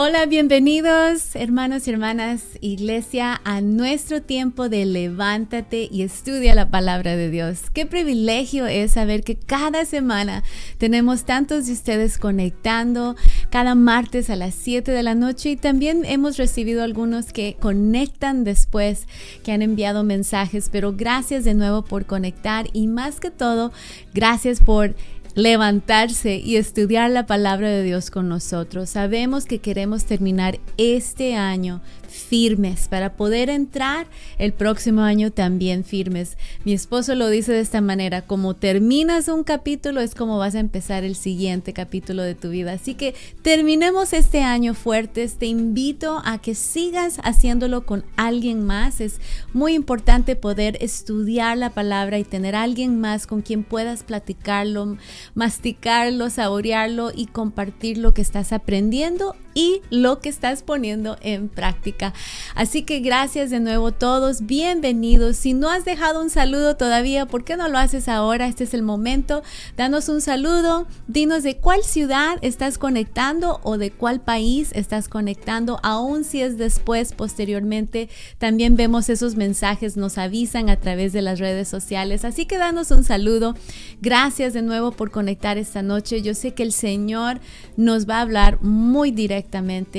Hola, bienvenidos hermanos y hermanas, iglesia, a nuestro tiempo de levántate y estudia la palabra de Dios. Qué privilegio es saber que cada semana tenemos tantos de ustedes conectando cada martes a las 7 de la noche y también hemos recibido algunos que conectan después, que han enviado mensajes, pero gracias de nuevo por conectar y más que todo, gracias por levantarse y estudiar la palabra de Dios con nosotros. Sabemos que queremos terminar este año firmes para poder entrar el próximo año también firmes. Mi esposo lo dice de esta manera: como terminas un capítulo es como vas a empezar el siguiente capítulo de tu vida. Así que terminemos este año fuertes. Te invito a que sigas haciéndolo con alguien más. Es muy importante poder estudiar la palabra y tener a alguien más con quien puedas platicarlo, masticarlo, saborearlo y compartir lo que estás aprendiendo y lo que estás poniendo en práctica. Así que gracias de nuevo todos, bienvenidos. Si no has dejado un saludo todavía, ¿por qué no lo haces ahora? Este es el momento. Danos un saludo, dinos de cuál ciudad estás conectando o de cuál país estás conectando, aun si es después, posteriormente. También vemos esos mensajes, nos avisan a través de las redes sociales. Así que danos un saludo. Gracias de nuevo por conectar esta noche. Yo sé que el Señor nos va a hablar muy directamente.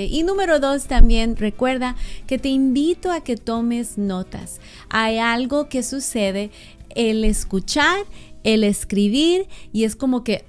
Y número 2, también recuerda que te invito a que tomes notas. Hay algo que sucede, el escuchar, el escribir, y es como que,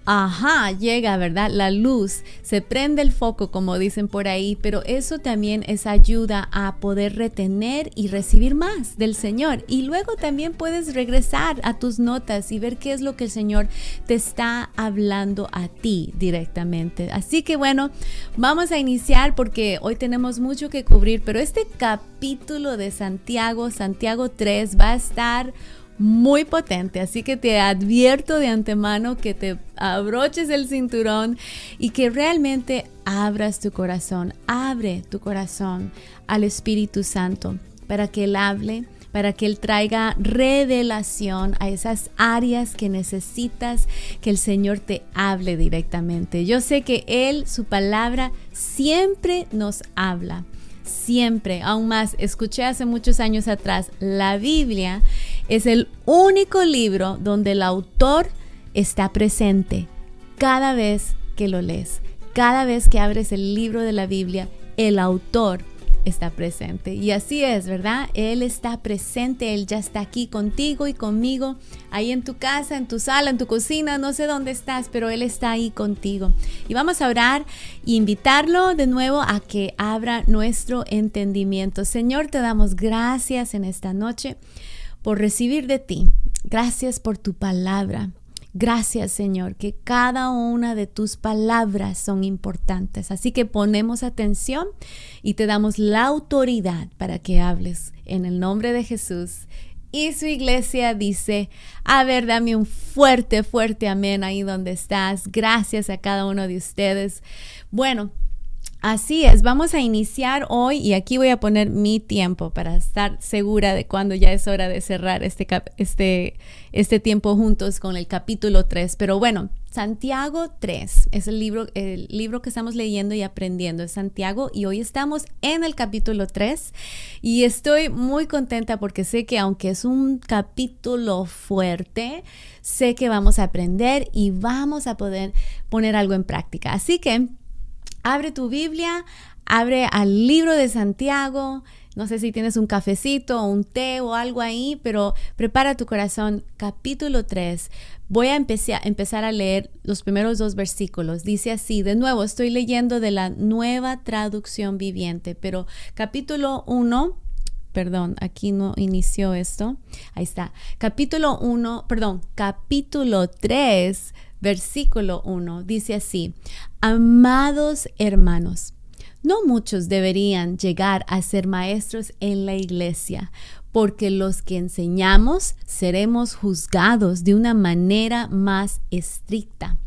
llega, ¿verdad? La luz, se prende el foco, como dicen por ahí, pero eso también es ayuda a poder retener y recibir más del Señor. Y luego también puedes regresar a tus notas y ver qué es lo que el Señor te está hablando a ti directamente. Así que bueno, vamos a iniciar porque hoy tenemos mucho que cubrir, pero este capítulo de Santiago 3, va a estar muy potente, así que te advierto de antemano que te abroches el cinturón y que realmente abras tu corazón, abre tu corazón al Espíritu Santo para que Él hable, para que Él traiga revelación a esas áreas que necesitas que el Señor te hable directamente. Yo sé que Él, su palabra, siempre nos habla. Siempre, aún más, escuché hace muchos años atrás, la Biblia es el único libro donde el autor está presente cada vez que lo lees. Cada vez que abres el libro de la Biblia, el autor está presente. Y así es, ¿verdad? Él está presente, Él ya está aquí contigo y conmigo, ahí en tu casa, en tu sala, en tu cocina, no sé dónde estás, pero Él está ahí contigo. Y vamos a orar e invitarlo de nuevo a que abra nuestro entendimiento. Señor, te damos gracias en esta noche por recibir de ti. Gracias por tu palabra. Gracias, Señor, que cada una de tus palabras son importantes. Así que ponemos atención y te damos la autoridad para que hables en el nombre de Jesús. Y su iglesia dice, dame un fuerte, fuerte amén ahí donde estás. Gracias a cada uno de ustedes. Bueno, así es, vamos a iniciar hoy y aquí voy a poner mi tiempo para estar segura de cuándo ya es hora de cerrar este tiempo juntos con el capítulo 3. Pero bueno, Santiago 3 es el libro que estamos leyendo y aprendiendo, es Santiago, y hoy estamos en el capítulo 3 y estoy muy contenta porque sé que aunque es un capítulo fuerte, sé que vamos a aprender y vamos a poder poner algo en práctica. Así que abre tu Biblia, abre al libro de Santiago. No sé si tienes un cafecito o un té o algo ahí, pero prepara tu corazón. Capítulo 3. Voy a empezar a leer los primeros 2 versículos. Dice así, de nuevo, estoy leyendo de la Nueva Traducción Viviente, pero capítulo 1, aquí no inició esto. Ahí está. Capítulo 3. Versículo 1 dice así: amados hermanos, no muchos deberían llegar a ser maestros en la iglesia, porque los que enseñamos seremos juzgados de una manera más estricta.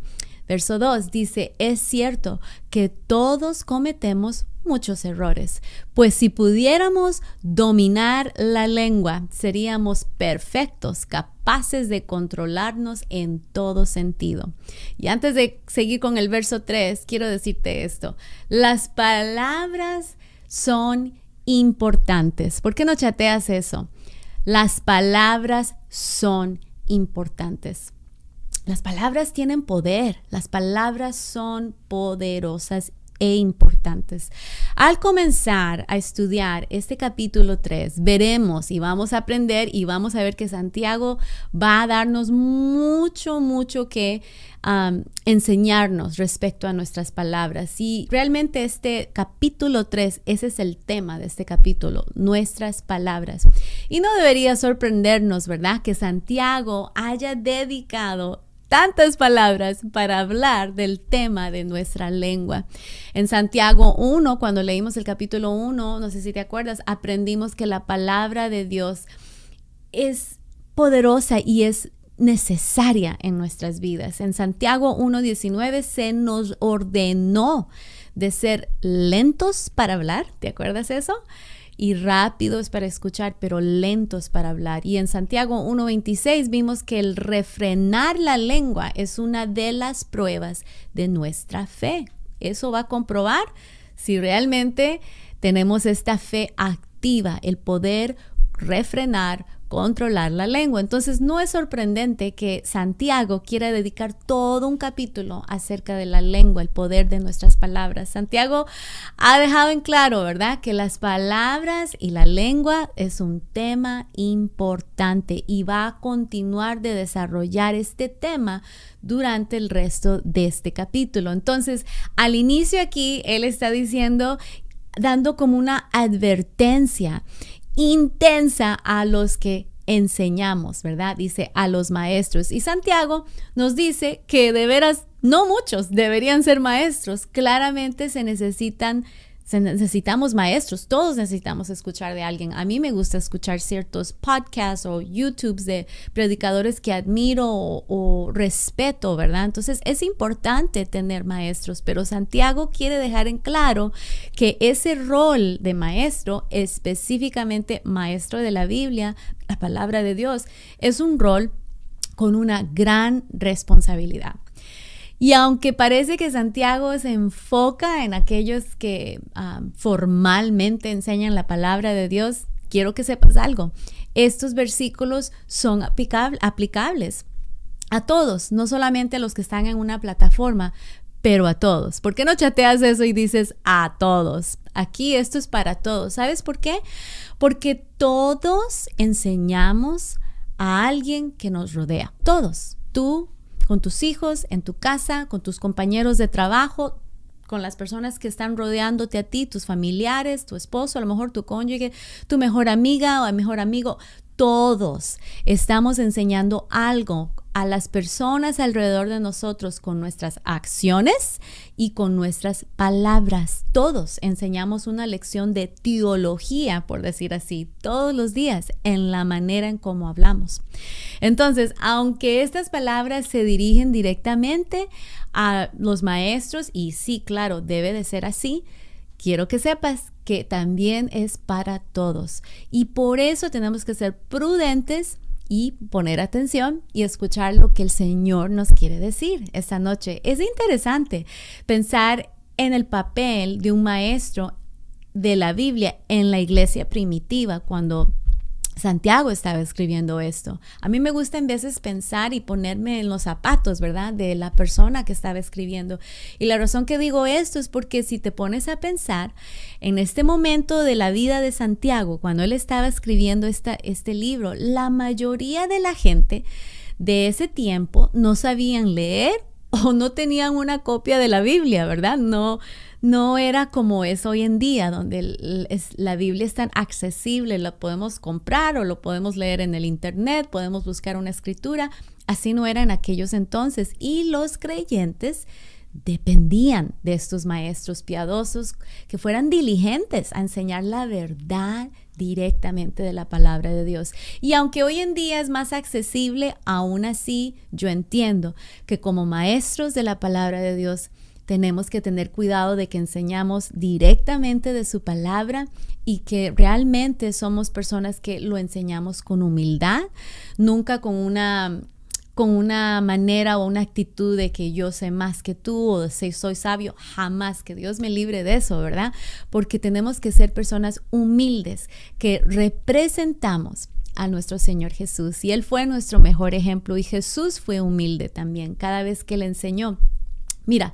Verso 2 dice, es cierto que todos cometemos muchos errores, pues si pudiéramos dominar la lengua, seríamos perfectos, capaces de controlarnos en todo sentido. Y antes de seguir con el verso 3, quiero decirte esto. Las palabras son importantes. ¿Por qué no chateas eso? Las palabras son importantes. Las palabras tienen poder. Las palabras son poderosas e importantes. Al comenzar a estudiar este capítulo 3, veremos y vamos a aprender y vamos a ver que Santiago va a darnos mucho que enseñarnos respecto a nuestras palabras. Y realmente este capítulo 3, ese es el tema de este capítulo, nuestras palabras. Y no debería sorprendernos, ¿verdad?, que Santiago haya dedicado tantas palabras para hablar del tema de nuestra lengua. En Santiago 1, cuando leímos el capítulo 1, no sé si te acuerdas, aprendimos que la palabra de Dios es poderosa y es necesaria en nuestras vidas. En Santiago 1:19 se nos ordenó de ser lentos para hablar, ¿te acuerdas eso? Y rápidos para escuchar, pero lentos para hablar. Y en Santiago 1:26 vimos que el refrenar la lengua es una de las pruebas de nuestra fe. Eso va a comprobar si realmente tenemos esta fe activa, el poder refrenar, controlar la lengua. Entonces no es sorprendente que Santiago quiera dedicar todo un capítulo acerca de la lengua, el poder de nuestras palabras. Santiago ha dejado en claro, ¿verdad?, que las palabras y la lengua es un tema importante y va a continuar de desarrollar este tema durante el resto de este capítulo. Entonces, al inicio aquí, él está dando como una advertencia intensa a los que enseñamos, ¿verdad? Dice a los maestros. Y Santiago nos dice que de veras no muchos deberían ser maestros. Claramente necesitamos maestros. Todos necesitamos escuchar de alguien. A mí me gusta escuchar ciertos podcasts o YouTubes de predicadores que admiro o respeto, ¿verdad? Entonces es importante tener maestros, pero Santiago quiere dejar en claro que ese rol de maestro, específicamente maestro de la Biblia, la palabra de Dios, es un rol con una gran responsabilidad. Y aunque parece que Santiago se enfoca en aquellos que formalmente enseñan la palabra de Dios, quiero que sepas algo. Estos versículos son aplicables a todos, no solamente a los que están en una plataforma, pero a todos. ¿Por qué no chateas eso y dices a todos? Aquí esto es para todos. ¿Sabes por qué? Porque todos enseñamos a alguien que nos rodea. Todos. Tú, con tus hijos, en tu casa, con tus compañeros de trabajo, con las personas que están rodeándote a ti, tus familiares, tu esposo, a lo mejor tu cónyuge, tu mejor amiga o mejor amigo. Todos estamos enseñando algo a las personas alrededor de nosotros con nuestras acciones y con nuestras palabras. Todos enseñamos una lección de teología, por decir así, todos los días en la manera en cómo hablamos. Entonces, aunque estas palabras se dirigen directamente a los maestros, y sí, claro, debe de ser así, quiero que sepas que también es para todos. Y por eso tenemos que ser prudentes y poner atención y escuchar lo que el Señor nos quiere decir esta noche. Es interesante pensar en el papel de un maestro de la Biblia en la iglesia primitiva cuando Santiago estaba escribiendo esto. A mí me gusta en veces pensar y ponerme en los zapatos, ¿verdad?, de la persona que estaba escribiendo. Y la razón que digo esto es porque si te pones a pensar en este momento de la vida de Santiago, cuando él estaba escribiendo este libro, la mayoría de la gente de ese tiempo no sabían leer o no tenían una copia de la Biblia, ¿verdad? No era como es hoy en día, donde la Biblia es tan accesible, la podemos comprar o lo podemos leer en el internet, podemos buscar una escritura. Así no era en aquellos entonces. Y los creyentes dependían de estos maestros piadosos que fueran diligentes a enseñar la verdad directamente de la palabra de Dios. Y aunque hoy en día es más accesible, aún así yo entiendo que como maestros de la palabra de Dios tenemos que tener cuidado de que enseñamos directamente de su palabra y que realmente somos personas que lo enseñamos con humildad, nunca con una manera o una actitud de que yo sé más que tú o de soy sabio, jamás, que Dios me libre de eso, ¿verdad? Porque tenemos que ser personas humildes que representamos a nuestro Señor Jesús, y Él fue nuestro mejor ejemplo, y Jesús fue humilde también cada vez que le enseñó. Mira,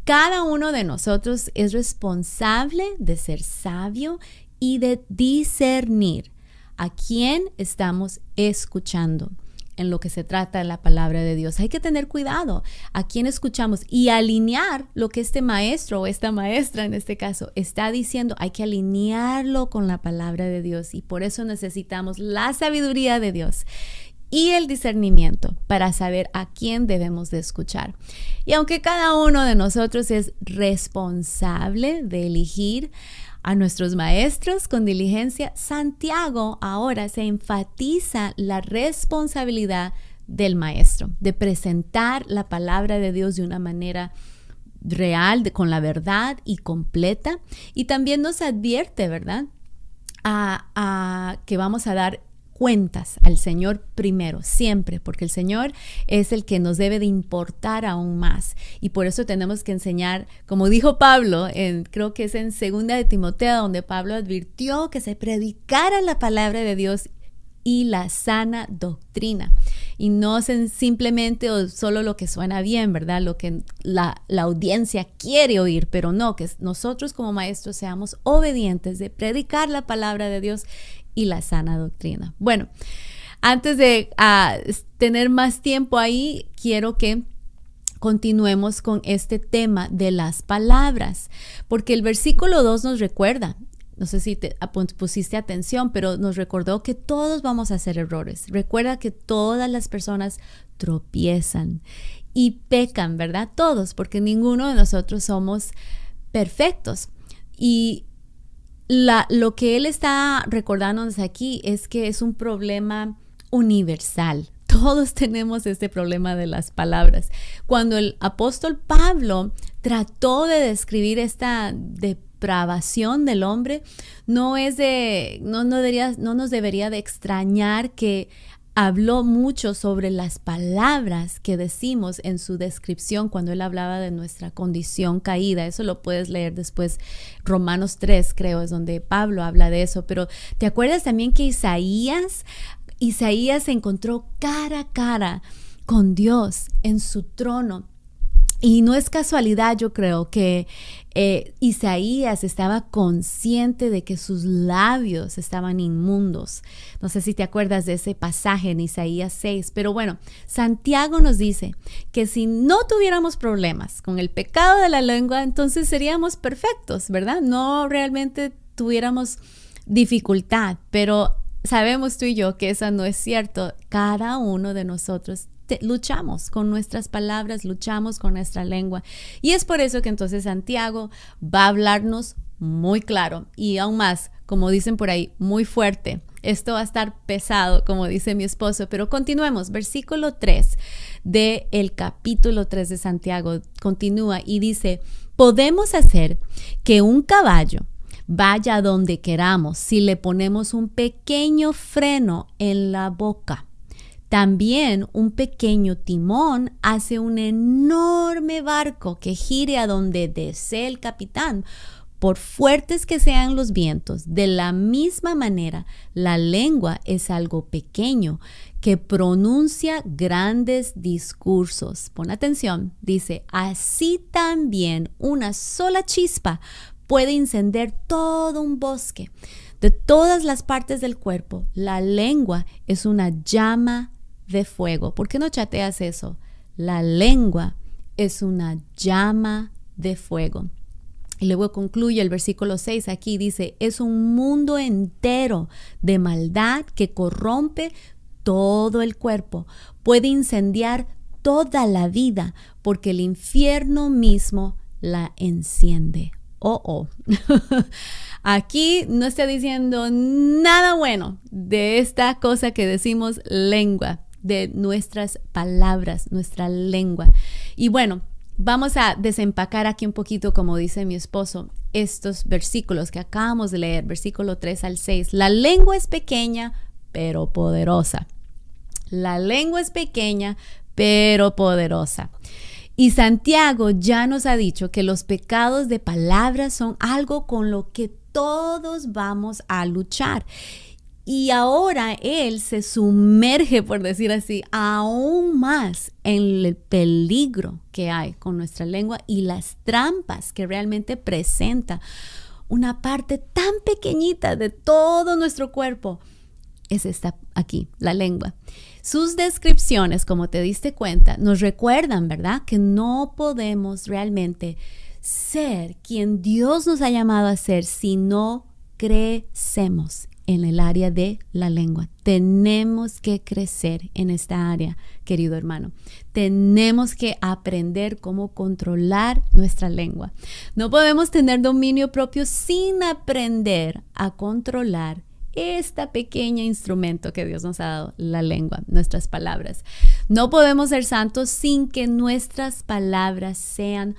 cada uno de nosotros es responsable de ser sabio y de discernir a quién estamos escuchando en lo que se trata de la palabra de Dios. Hay que tener cuidado a quién escuchamos y alinear lo que este maestro o esta maestra en este caso está diciendo. Hay que alinearlo con la palabra de Dios, y por eso necesitamos la sabiduría de Dios y el discernimiento para saber a quién debemos de escuchar. Y aunque cada uno de nosotros es responsable de elegir a nuestros maestros con diligencia, Santiago ahora se enfatiza la responsabilidad del maestro de presentar la palabra de Dios de una manera real, con la verdad y completa. Y también nos advierte, ¿verdad?, que vamos a dar cuentas al Señor primero, siempre, porque el Señor es el que nos debe de importar aún más, y por eso tenemos que enseñar, como dijo Pablo, creo que es en 2 de Timoteo, donde Pablo advirtió que se predicara la palabra de Dios y la sana doctrina, y no simplemente o solo lo que suena bien, ¿verdad? Lo que la audiencia quiere oír, pero no, que nosotros como maestros seamos obedientes de predicar la palabra de Dios y la sana doctrina. Bueno, antes de tener más tiempo ahí, quiero que continuemos con este tema de las palabras, porque el versículo 2 nos recuerda, no sé si te pusiste atención, pero nos recordó que todos vamos a hacer errores. Recuerda que todas las personas tropiezan y pecan, ¿verdad? Todos, porque ninguno de nosotros somos perfectos. Y lo que él está recordándonos aquí es que es un problema universal. Todos tenemos este problema de las palabras. Cuando el apóstol Pablo trató de describir esta depravación del hombre, no nos debería de extrañar que habló mucho sobre las palabras que decimos en su descripción cuando él hablaba de nuestra condición caída. Eso lo puedes leer después. Romanos 3, creo, es donde Pablo habla de eso. Pero ¿te acuerdas también que Isaías se encontró cara a cara con Dios en su trono? Y no es casualidad, yo creo, que Isaías estaba consciente de que sus labios estaban inmundos. No sé si te acuerdas de ese pasaje en Isaías 6, pero bueno, Santiago nos dice que si no tuviéramos problemas con el pecado de la lengua, entonces seríamos perfectos, ¿verdad? No realmente tuviéramos dificultad, pero sabemos tú y yo que eso no es cierto. Cada uno de nosotros luchamos con nuestras palabras, luchamos con nuestra lengua, y es por eso que entonces Santiago va a hablarnos muy claro y aún más, como dicen por ahí, muy fuerte. Esto va a estar pesado, como dice mi esposo, pero continuemos. Versículo 3 del capítulo 3 de Santiago continúa y dice: podemos hacer que un caballo vaya donde queramos si le ponemos un pequeño freno en la boca. También un pequeño timón hace un enorme barco que gire a donde desee el capitán. Por fuertes que sean los vientos, de la misma manera, la lengua es algo pequeño que pronuncia grandes discursos. Pon atención, dice: así también una sola chispa puede encender todo un bosque. De todas las partes del cuerpo, la lengua es una llama de fuego. ¿Por qué no chateas eso? La lengua es una llama de fuego. Y luego concluye el versículo 6 aquí, dice: es un mundo entero de maldad que corrompe todo el cuerpo. Puede incendiar toda la vida, porque el infierno mismo la enciende. Oh. Aquí no está diciendo nada bueno de esta cosa que decimos lengua, de nuestras palabras, nuestra lengua. Y bueno, vamos a desempacar aquí un poquito, como dice mi esposo, estos versículos que acabamos de leer, versículo 3 al 6. La lengua es pequeña, pero poderosa. La lengua es pequeña, pero poderosa. Y Santiago ya nos ha dicho que los pecados de palabras son algo con lo que todos vamos a luchar. Y ahora él se sumerge, por decir así, aún más en el peligro que hay con nuestra lengua y las trampas que realmente presenta una parte tan pequeñita de todo nuestro cuerpo. Es esta aquí, la lengua. Sus descripciones, como te diste cuenta, nos recuerdan, ¿verdad?, que no podemos realmente ser quien Dios nos ha llamado a ser si no crecemos en el área de la lengua. Tenemos que crecer en esta área, querido hermano. Tenemos que aprender cómo controlar nuestra lengua. No podemos tener dominio propio sin aprender a controlar este pequeño instrumento que Dios nos ha dado, la lengua, nuestras palabras. No podemos ser santos sin que nuestras palabras sean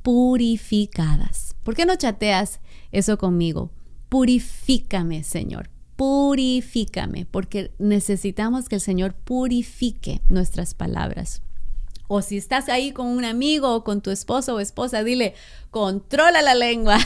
purificadas. ¿Por qué no chateas eso conmigo? Purifícame, Señor. Purifícame, porque necesitamos que el Señor purifique nuestras palabras. O si estás ahí con un amigo o con tu esposo o esposa, dile, controla la lengua,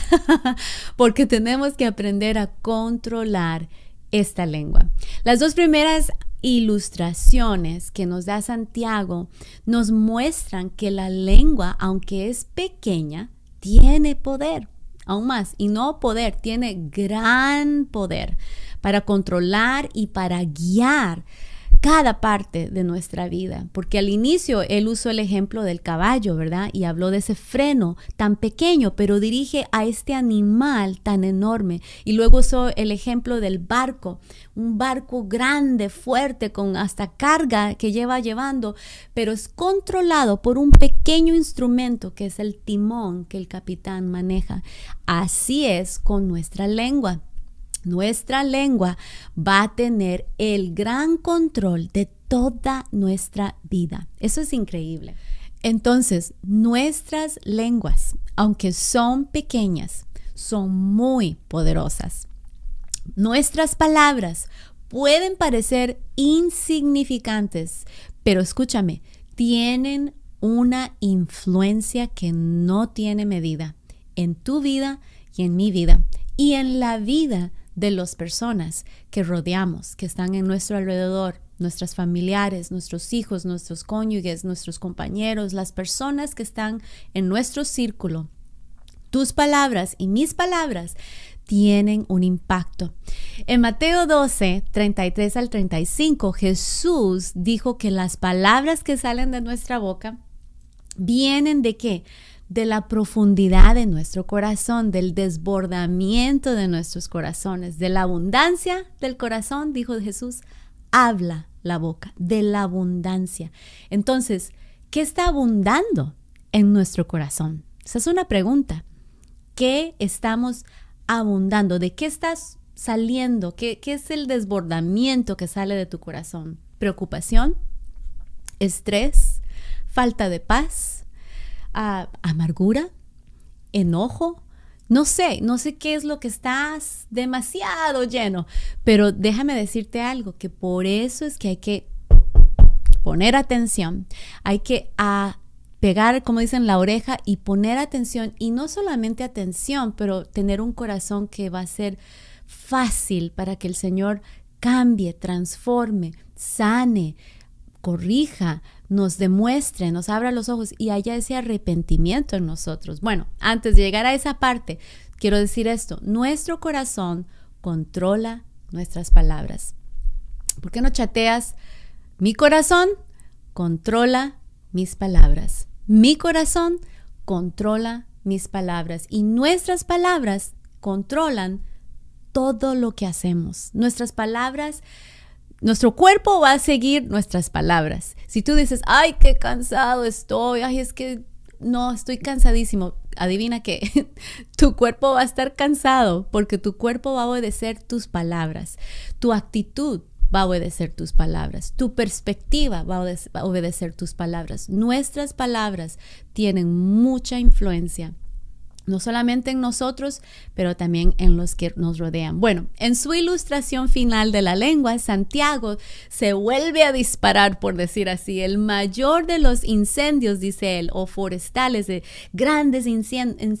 porque tenemos que aprender a controlar esta lengua. Las dos primeras ilustraciones que nos da Santiago nos muestran que la lengua, aunque es pequeña, tiene poder, aún más, y no poder, tiene gran poder para controlar y para guiar cada parte de nuestra vida, porque al inicio él usó el ejemplo del caballo, ¿verdad? Y habló de ese freno tan pequeño, pero dirige a este animal tan enorme. Y luego usó el ejemplo del barco, un barco grande, fuerte, con hasta carga que llevando, pero es controlado por un pequeño instrumento que es el timón que el capitán maneja. Así es con nuestra lengua. Nuestra lengua va a tener el gran control de toda nuestra vida. Eso es increíble. Entonces, nuestras lenguas, aunque son pequeñas, son muy poderosas. Nuestras palabras pueden parecer insignificantes, pero escúchame, tienen una influencia que no tiene medida en tu vida y en mi vida y en la vida de las personas que rodeamos, que están en nuestro alrededor, nuestros familiares, nuestros hijos, nuestros cónyuges, nuestros compañeros, las personas que están en nuestro círculo. Tus palabras y mis palabras tienen un impacto. En Mateo 12, 33 al 35, Jesús dijo que las palabras que salen de nuestra boca vienen ¿de qué? De la profundidad de nuestro corazón, del desbordamiento de nuestros corazones, de la abundancia del corazón, dijo Jesús, habla la boca, de la abundancia. Entonces, ¿qué está abundando en nuestro corazón? Esa es una pregunta. ¿Qué estamos abundando? ¿De qué estás saliendo? ¿Qué es el desbordamiento que sale de tu corazón? ¿Preocupación? ¿Estrés? ¿Falta de paz? ¿Amargura? ¿Enojo? No sé qué es lo que estás demasiado lleno, pero déjame decirte algo, que por eso es que hay que poner atención, hay que pegar, como dicen, la oreja y poner atención, y no solamente atención, pero tener un corazón que va a ser fácil para que el Señor cambie, transforme, sane, corrija, nos demuestre, nos abra los ojos y haya ese arrepentimiento en nosotros. Bueno, antes de llegar a esa parte, quiero decir esto: nuestro corazón controla nuestras palabras. ¿Por qué no chateas? Mi corazón controla mis palabras. Mi corazón controla mis palabras y nuestras palabras controlan todo lo que hacemos. Nuestras palabras nuestro cuerpo va a seguir nuestras palabras. Si tú dices, ay, qué cansado estoy, ay, es que no, estoy cansadísimo, adivina qué, tu cuerpo va a estar cansado porque tu cuerpo va a obedecer tus palabras, tu actitud va a obedecer tus palabras, tu perspectiva va a obedecer tus palabras. Nuestras palabras tienen mucha influencia, no solamente en nosotros, pero también en los que nos rodean. Bueno, en su ilustración final de la lengua, Santiago se vuelve a disparar, por decir así. El mayor de los incendios, dice él, o forestales de grandes incendios,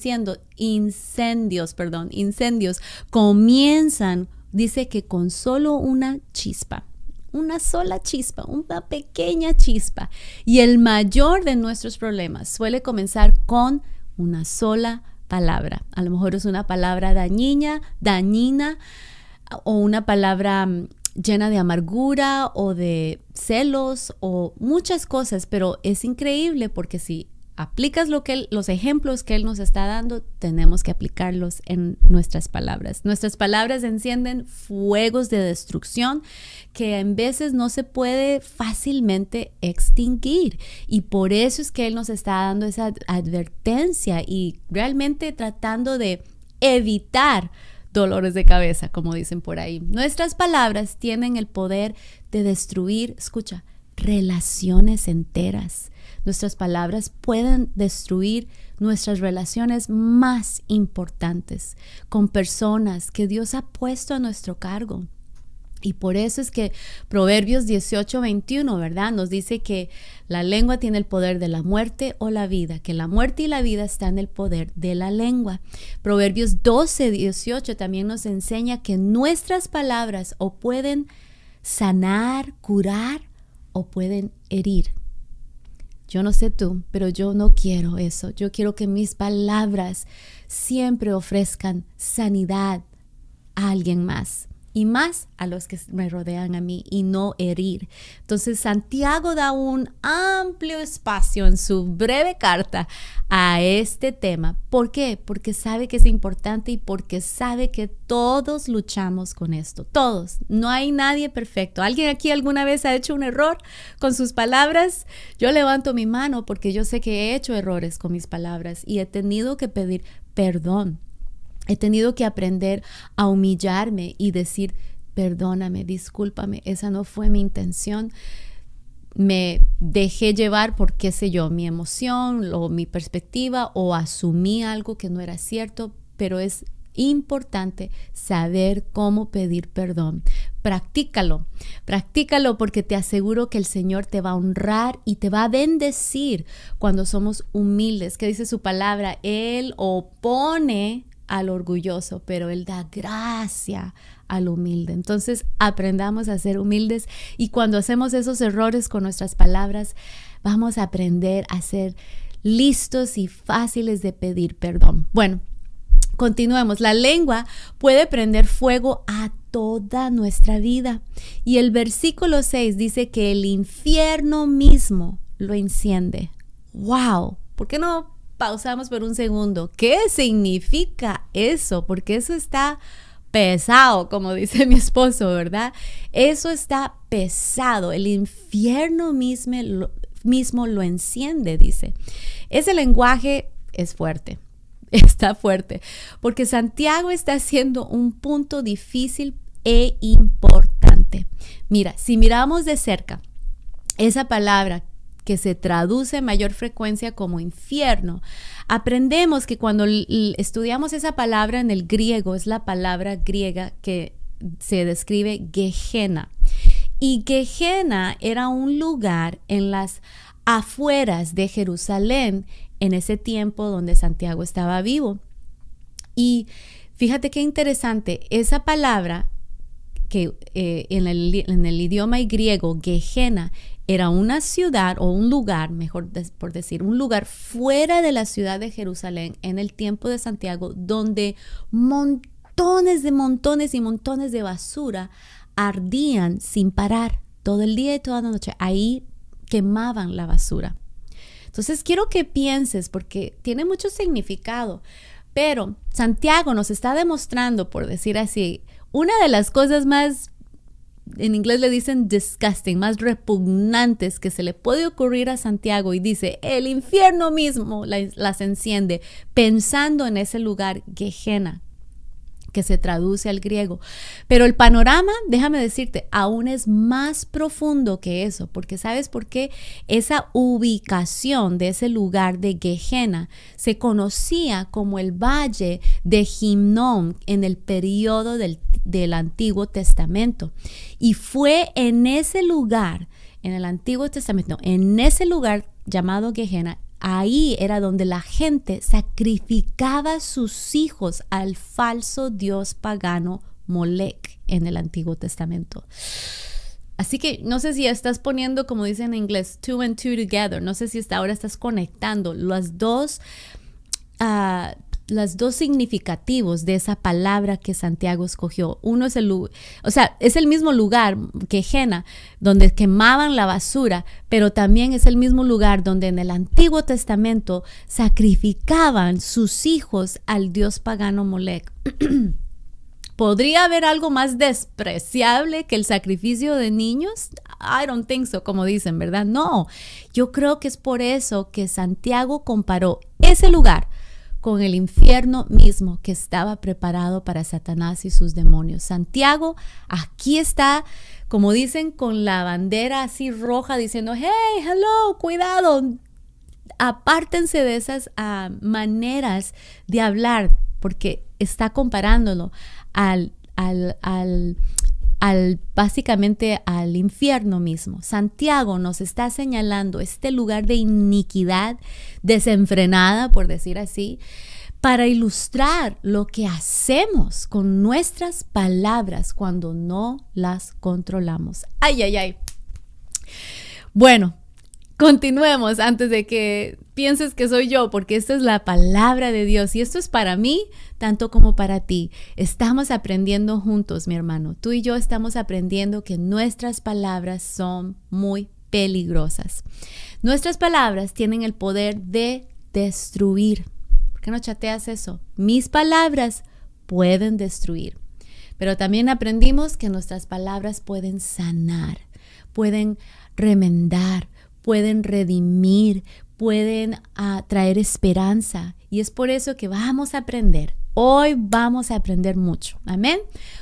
comienzan, dice que con solo una chispa. Una sola chispa, una pequeña chispa. Y el mayor de nuestros problemas suele comenzar con una sola palabra. A lo mejor es una palabra dañina o una palabra llena de amargura o de celos o muchas cosas, pero es increíble porque si aplicas los ejemplos que él nos está dando, tenemos que aplicarlos en nuestras palabras. Nuestras palabras encienden fuegos de destrucción que en veces no se puede fácilmente extinguir. Y por eso es que él nos está dando esa advertencia y realmente tratando de evitar dolores de cabeza, como dicen por ahí. Nuestras palabras tienen el poder de destruir, escucha, relaciones enteras. Nuestras palabras pueden destruir nuestras relaciones más importantes con personas que Dios ha puesto a nuestro cargo. Y por eso es que Proverbios 18:21, ¿verdad? Nos dice que la lengua tiene el poder de la muerte o la vida, que la muerte y la vida están en el poder de la lengua. Proverbios 12:18 también nos enseña que nuestras palabras o pueden sanar, curar o pueden herir. Yo no sé tú, pero yo no quiero eso. Yo quiero que mis palabras siempre ofrezcan sanidad a alguien más y más a los que me rodean a mí y no herir. Entonces Santiago da un amplio espacio en su breve carta a este tema. ¿Por qué? Porque sabe que es importante y porque sabe que todos luchamos con esto. Todos. No hay nadie perfecto. ¿Alguien aquí alguna vez ha hecho un error con sus palabras? Yo levanto mi mano porque yo sé que he hecho errores con mis palabras y he tenido que pedir perdón. He tenido que aprender a humillarme y decir, perdóname, discúlpame, esa no fue mi intención. Me dejé llevar por, qué sé yo, mi emoción o mi perspectiva o asumí algo que no era cierto, pero es importante saber cómo pedir perdón. Practícalo porque te aseguro que el Señor te va a honrar y te va a bendecir cuando somos humildes. ¿Qué dice su palabra? Él opone al orgulloso, pero Él da gracia al humilde. Entonces aprendamos a ser humildes y cuando hacemos esos errores con nuestras palabras, vamos a aprender a ser listos y fáciles de pedir perdón. Bueno, continuemos. La lengua puede prender fuego a toda nuestra vida y el versículo 6 dice que el infierno mismo lo enciende. ¡Wow! ¿Por qué no pausamos por un segundo? ¿Qué significa eso? Porque eso está pesado, como dice mi esposo, ¿verdad? Eso está pesado. El infierno mismo lo enciende, dice. Ese lenguaje es fuerte, está fuerte, porque Santiago está haciendo un punto difícil e importante. Mira, si miramos de cerca esa palabra que se traduce en mayor frecuencia como infierno, aprendemos que cuando estudiamos esa palabra en el griego, es la palabra griega que se describe Gehenna. Y Gehenna era un lugar en las afueras de Jerusalén en ese tiempo donde Santiago estaba vivo. Y fíjate qué interesante, esa palabra que en el idioma griego, Gehenna, era una ciudad o un lugar, mejor por decir, un lugar fuera de la ciudad de Jerusalén en el tiempo de Santiago, donde montones y montones de basura ardían sin parar todo el día y toda la noche. Ahí quemaban la basura. Entonces quiero que pienses, porque tiene mucho significado, pero Santiago nos está demostrando, por decir así, una de las cosas más en inglés le dicen disgusting, más repugnantes que se le puede ocurrir a Santiago, y dice, el infierno mismo las enciende, pensando en ese lugar, Gehenna, que se traduce al griego. Pero el panorama, déjame decirte, aún es más profundo que eso, porque ¿sabes por qué? Esa ubicación de ese lugar de Gehenna se conocía como el Valle de Hinnom en el periodo del Antiguo Testamento. Y fue en ese lugar, en el Antiguo Testamento, en ese lugar llamado Gehenna, ahí era donde la gente sacrificaba sus hijos al falso dios pagano Molec en el Antiguo Testamento. Así que no sé si estás poniendo, como dicen en inglés, two and two together. No sé si ahora estás conectando los dos significativos de esa palabra que Santiago escogió. Uno es es el mismo lugar que Gehenna, donde quemaban la basura, pero también es el mismo lugar donde en el Antiguo Testamento sacrificaban sus hijos al dios pagano Molec. ¿Podría haber algo más despreciable que el sacrificio de niños? I don't think so, como dicen, ¿verdad? No, yo creo que es por eso que Santiago comparó ese lugar con el infierno mismo que estaba preparado para Satanás y sus demonios. Santiago aquí está, como dicen, con la bandera así roja diciendo, hey, hello, cuidado, apártense de esas maneras de hablar, porque está comparándolo básicamente al infierno mismo. Santiago nos está señalando este lugar de iniquidad desenfrenada, por decir así, para ilustrar lo que hacemos con nuestras palabras cuando no las controlamos. Ay, ay, ay. Bueno, continuemos antes de que pienses que soy yo, porque esta es la palabra de Dios y esto es para mí tanto como para ti. Estamos aprendiendo juntos, mi hermano. Tú y yo estamos aprendiendo que nuestras palabras son muy peligrosas. Nuestras palabras tienen el poder de destruir. ¿Por qué no chateas eso? Mis palabras pueden destruir. Pero también aprendimos que nuestras palabras pueden sanar, pueden remendar, pueden redimir, pueden traer esperanza. Y es por eso que vamos a aprender. Hoy vamos a aprender mucho. Amén.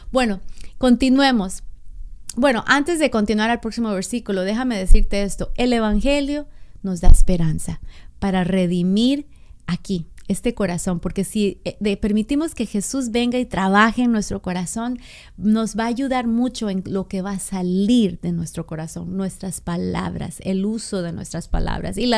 Bueno, continuemos. Bueno, antes de continuar al próximo versículo, déjame decirte esto. El Evangelio nos da esperanza para redimir aquí este corazón, porque si permitimos que Jesús venga y trabaje en nuestro corazón, nos va a ayudar mucho en lo que va a salir de nuestro corazón, nuestras palabras, el uso de nuestras palabras. Y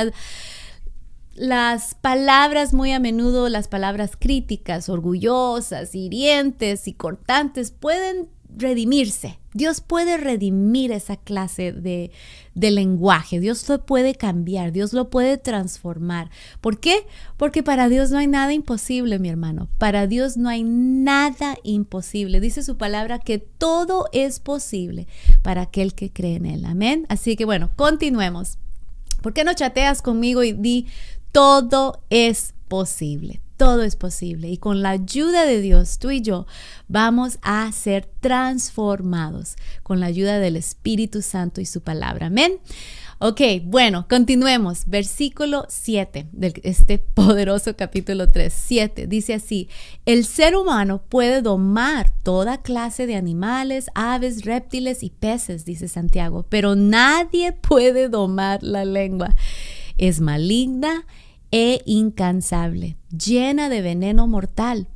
las palabras, muy a menudo, las palabras críticas, orgullosas, hirientes y cortantes pueden redimirse. Dios puede redimir esa clase de lenguaje. Dios lo puede cambiar. Dios lo puede transformar. ¿Por qué? Porque para Dios no hay nada imposible, mi hermano. Para Dios no hay nada imposible. Dice su palabra que todo es posible para aquel que cree en Él. Amén. Así que bueno, continuemos. ¿Por qué no chateas conmigo y di todo es posible? Todo es posible y con la ayuda de Dios, tú y yo vamos a ser transformados con la ayuda del Espíritu Santo y su palabra. Amén. Ok, bueno, continuemos. Versículo 7 de este poderoso capítulo 3. 7 dice así: el ser humano puede domar toda clase de animales, aves, reptiles y peces, dice Santiago, pero nadie puede domar la lengua. Es maligna e incansable, llena de veneno mortal.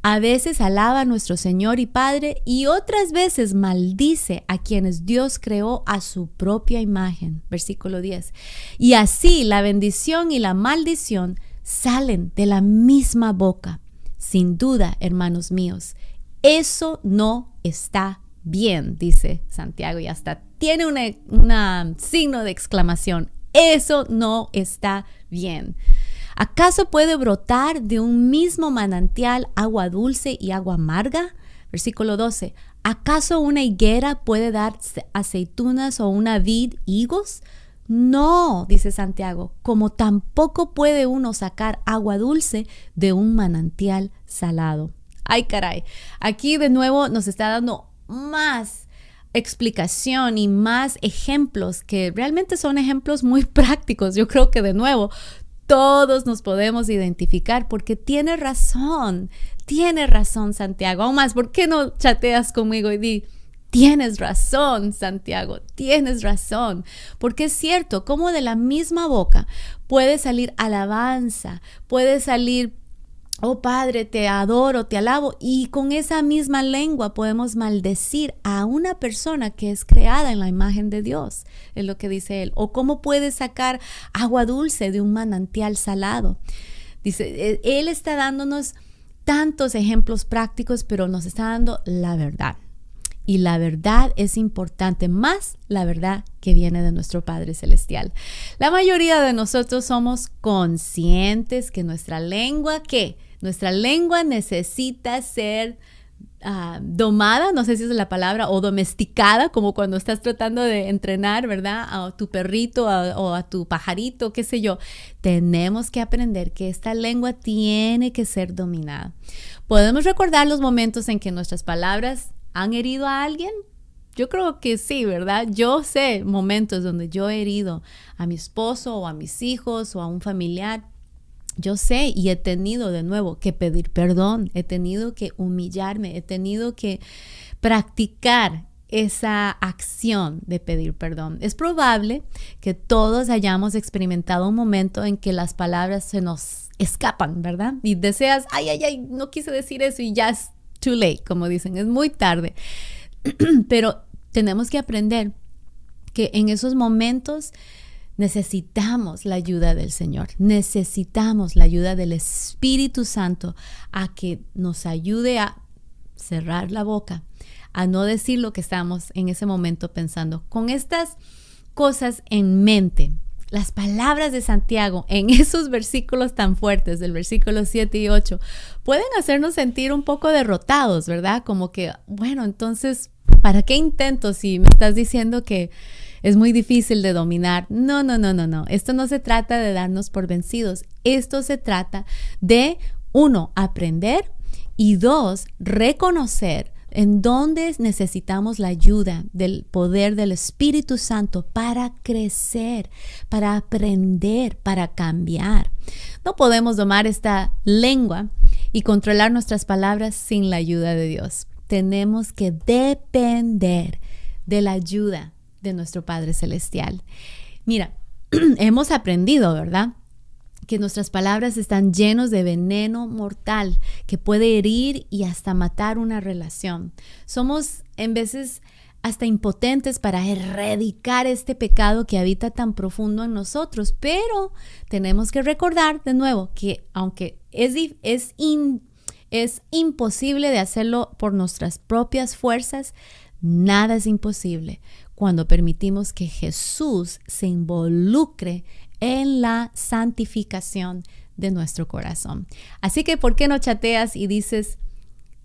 A veces alaba a nuestro Señor y Padre y otras veces maldice a quienes Dios creó a su propia imagen. Versículo 10. Y así la bendición y la maldición salen de la misma boca. Sin duda, hermanos míos, eso no está bien, dice Santiago, y hasta tiene un signo de exclamación. Eso no está bien. ¿Acaso puede brotar de un mismo manantial agua dulce y agua amarga? Versículo 12. ¿Acaso una higuera puede dar aceitunas o una vid higos? No, dice Santiago, como tampoco puede uno sacar agua dulce de un manantial salado. Ay, caray. Aquí de nuevo nos está dando más explicación y más ejemplos que realmente son ejemplos muy prácticos. Yo creo que de nuevo todos nos podemos identificar porque tiene razón Santiago. Aún más, ¿por qué no chateas conmigo y di, tienes razón, Santiago, tienes razón? Porque es cierto, como de la misma boca puede salir alabanza, puede salir, oh Padre, te adoro, te alabo, y con esa misma lengua podemos maldecir a una persona que es creada en la imagen de Dios, es lo que dice él. O cómo puede sacar agua dulce de un manantial salado. Dice, él está dándonos tantos ejemplos prácticos, pero nos está dando la verdad. Y la verdad es importante, más la verdad que viene de nuestro Padre Celestial. La mayoría de nosotros somos conscientes que nuestra lengua, nuestra lengua necesita ser domada, no sé si es la palabra, o domesticada, como cuando estás tratando de entrenar, ¿verdad? A tu perrito o a tu pajarito, qué sé yo. Tenemos que aprender que esta lengua tiene que ser dominada. ¿Podemos recordar los momentos en que nuestras palabras han herido a alguien? Yo creo que sí, ¿verdad? Yo sé momentos donde yo he herido a mi esposo o a mis hijos o a un familiar. Yo sé y he tenido de nuevo que pedir perdón, he tenido que humillarme, he tenido que practicar esa acción de pedir perdón. Es probable que todos hayamos experimentado un momento en que las palabras se nos escapan, ¿verdad? Y deseas, ay, no quise decir eso y ya es too late, como dicen, es muy tarde. Pero tenemos que aprender que en esos momentos necesitamos la ayuda del Señor, necesitamos la ayuda del Espíritu Santo a que nos ayude a cerrar la boca, a no decir lo que estamos en ese momento pensando. Con estas cosas en mente, las palabras de Santiago en esos versículos tan fuertes, del versículo 7 y 8, pueden hacernos sentir un poco derrotados, ¿verdad? Como que, bueno, entonces, ¿para qué intento si me estás diciendo que es muy difícil de dominar? No. Esto no se trata de darnos por vencidos. Esto se trata de, 1, aprender y 2, reconocer en dónde necesitamos la ayuda del poder del Espíritu Santo para crecer, para aprender, para cambiar. No podemos domar esta lengua y controlar nuestras palabras sin la ayuda de Dios. Tenemos que depender de la ayuda de nuestro Padre Celestial. Mira, hemos aprendido, ¿verdad?, que nuestras palabras están llenos de veneno mortal que puede herir y hasta matar una relación. Somos en veces hasta impotentes para erradicar este pecado que habita tan profundo en nosotros, pero tenemos que recordar de nuevo que aunque es imposible de hacerlo por nuestras propias fuerzas, nada es imposible cuando permitimos que Jesús se involucre en la santificación de nuestro corazón. Así que, ¿por qué no chateas y dices,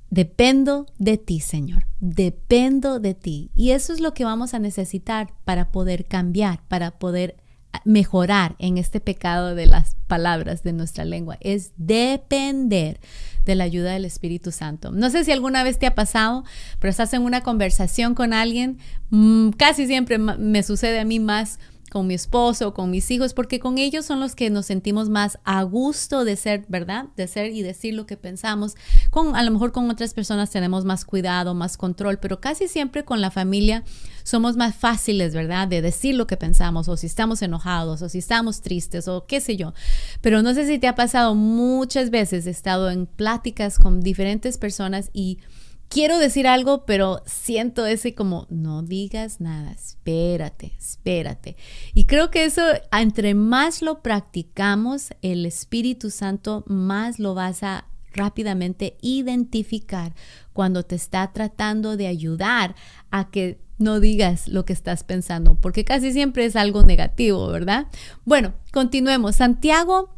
dependo de ti, Señor, dependo de ti? Y eso es lo que vamos a necesitar para poder cambiar, para poder mejorar en este pecado de las palabras de nuestra lengua. Es depender de la ayuda del Espíritu Santo. No sé si alguna vez te ha pasado, pero estás en una conversación con alguien, casi siempre me sucede a mí más con mi esposo, con mis hijos, porque con ellos son los que nos sentimos más a gusto de ser, ¿verdad? De ser y decir lo que pensamos. A lo mejor con otras personas tenemos más cuidado, más control, pero casi siempre con la familia somos más fáciles, ¿verdad?, de decir lo que pensamos, o si estamos enojados, o si estamos tristes, o qué sé yo. Pero no sé si te ha pasado, muchas veces he estado en pláticas con diferentes personas y quiero decir algo, pero siento ese como, no digas nada, espérate. Y creo que eso, entre más lo practicamos, el Espíritu Santo más lo vas a rápidamente identificar cuando te está tratando de ayudar a que no digas lo que estás pensando, porque casi siempre es algo negativo, ¿verdad? Bueno, continuemos. Santiago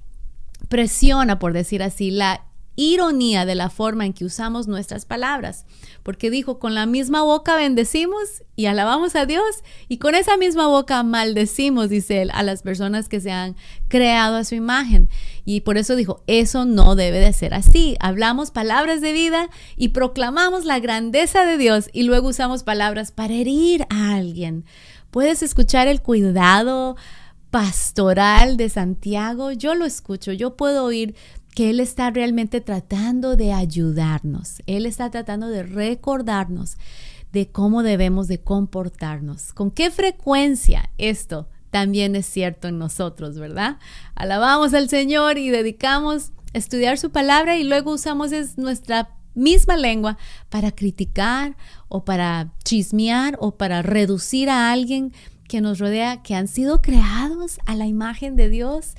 presiona, por decir así, la ironía de la forma en que usamos nuestras palabras, porque dijo, con la misma boca bendecimos y alabamos a Dios, y con esa misma boca maldecimos, dice él, a las personas que se han creado a su imagen. Y por eso dijo, eso no debe de ser así. Hablamos palabras de vida y proclamamos la grandeza de Dios, y luego usamos palabras para herir a alguien. ¿Puedes escuchar el cuidado pastoral de Santiago? Yo lo escucho, yo puedo oír que Él está realmente tratando de ayudarnos. Él está tratando de recordarnos de cómo debemos de comportarnos. ¿Con qué frecuencia esto también es cierto en nosotros, verdad? Alabamos al Señor y dedicamos a estudiar su palabra, y luego usamos nuestra misma lengua para criticar o para chismear o para reducir a alguien que nos rodea, que han sido creados a la imagen de Dios.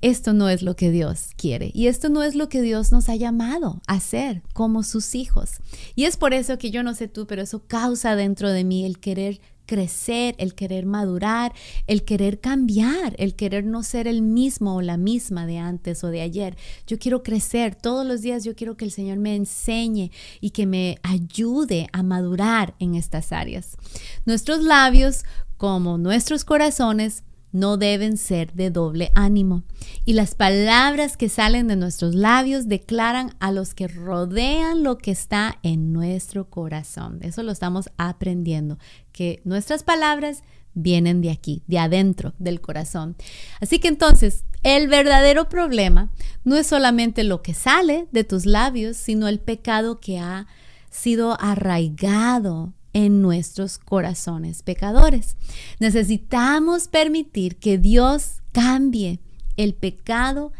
Esto no es lo que Dios quiere, y esto no es lo que Dios nos ha llamado a hacer como sus hijos. Y es por eso que yo no sé tú, pero eso causa dentro de mí el querer crecer, el querer madurar, el querer cambiar, el querer no ser el mismo o la misma de antes o de ayer. Yo quiero crecer todos los días. Yo quiero que el Señor me enseñe y que me ayude a madurar en estas áreas. Nuestros labios, como nuestros corazones, no deben ser de doble ánimo, y las palabras que salen de nuestros labios declaran a los que rodean lo que está en nuestro corazón. Eso lo estamos aprendiendo, que nuestras palabras vienen de aquí, de adentro del corazón. Así que entonces, el verdadero problema no es solamente lo que sale de tus labios, sino el pecado que ha sido arraigado en nuestros corazones pecadores. Necesitamos permitir que Dios cambie el pecado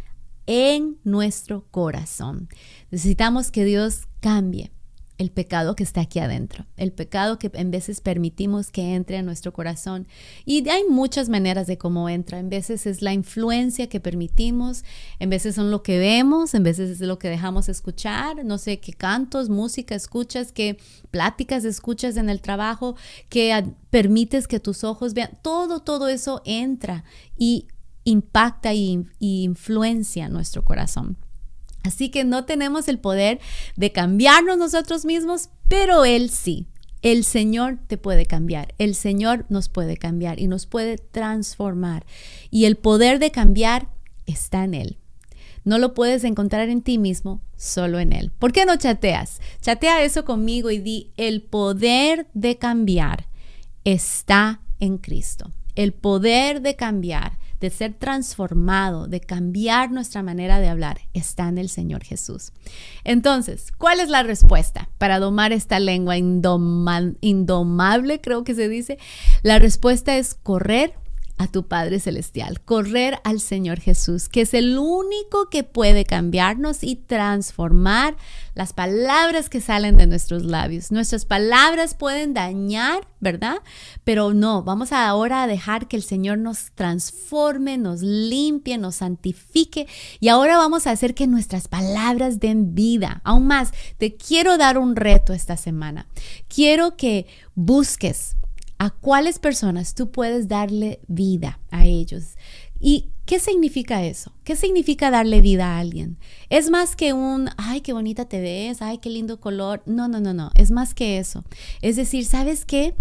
en nuestro corazón. Necesitamos que Dios cambie el pecado que está aquí adentro, el pecado que en veces permitimos que entre a nuestro corazón. Y hay muchas maneras de cómo entra. En veces es la influencia que permitimos, en veces son lo que vemos, en veces es lo que dejamos escuchar, no sé, qué cantos, música escuchas, qué pláticas escuchas en el trabajo, que permites que tus ojos vean. Todo eso entra y impacta y influencia nuestro corazón. Así que no tenemos el poder de cambiarnos nosotros mismos, pero Él sí. El Señor te puede cambiar. El Señor nos puede cambiar y nos puede transformar. Y el poder de cambiar está en Él. No lo puedes encontrar en ti mismo, solo en Él. ¿Por qué no chateas? Chatea eso conmigo y di, el poder de cambiar está en Cristo. El poder de cambiar, de ser transformado, de cambiar nuestra manera de hablar, está en el Señor Jesús. Entonces, ¿cuál es la respuesta para domar esta lengua indomable, creo que se dice? La respuesta es correr a tu Padre Celestial, correr al Señor Jesús, que es el único que puede cambiarnos y transformar las palabras que salen de nuestros labios. Nuestras palabras pueden dañar, ¿verdad? Pero no, vamos ahora a dejar que el Señor nos transforme, nos limpie, nos santifique, y ahora vamos a hacer que nuestras palabras den vida. Aún más, te quiero dar un reto esta semana. Quiero que busques a cuáles personas tú puedes darle vida a ellos. ¿Y qué significa eso? ¿Qué significa darle vida a alguien? Es más que ay, qué bonita te ves, ay, qué lindo color. No. Es más que eso. Es decir, ¿sabes qué?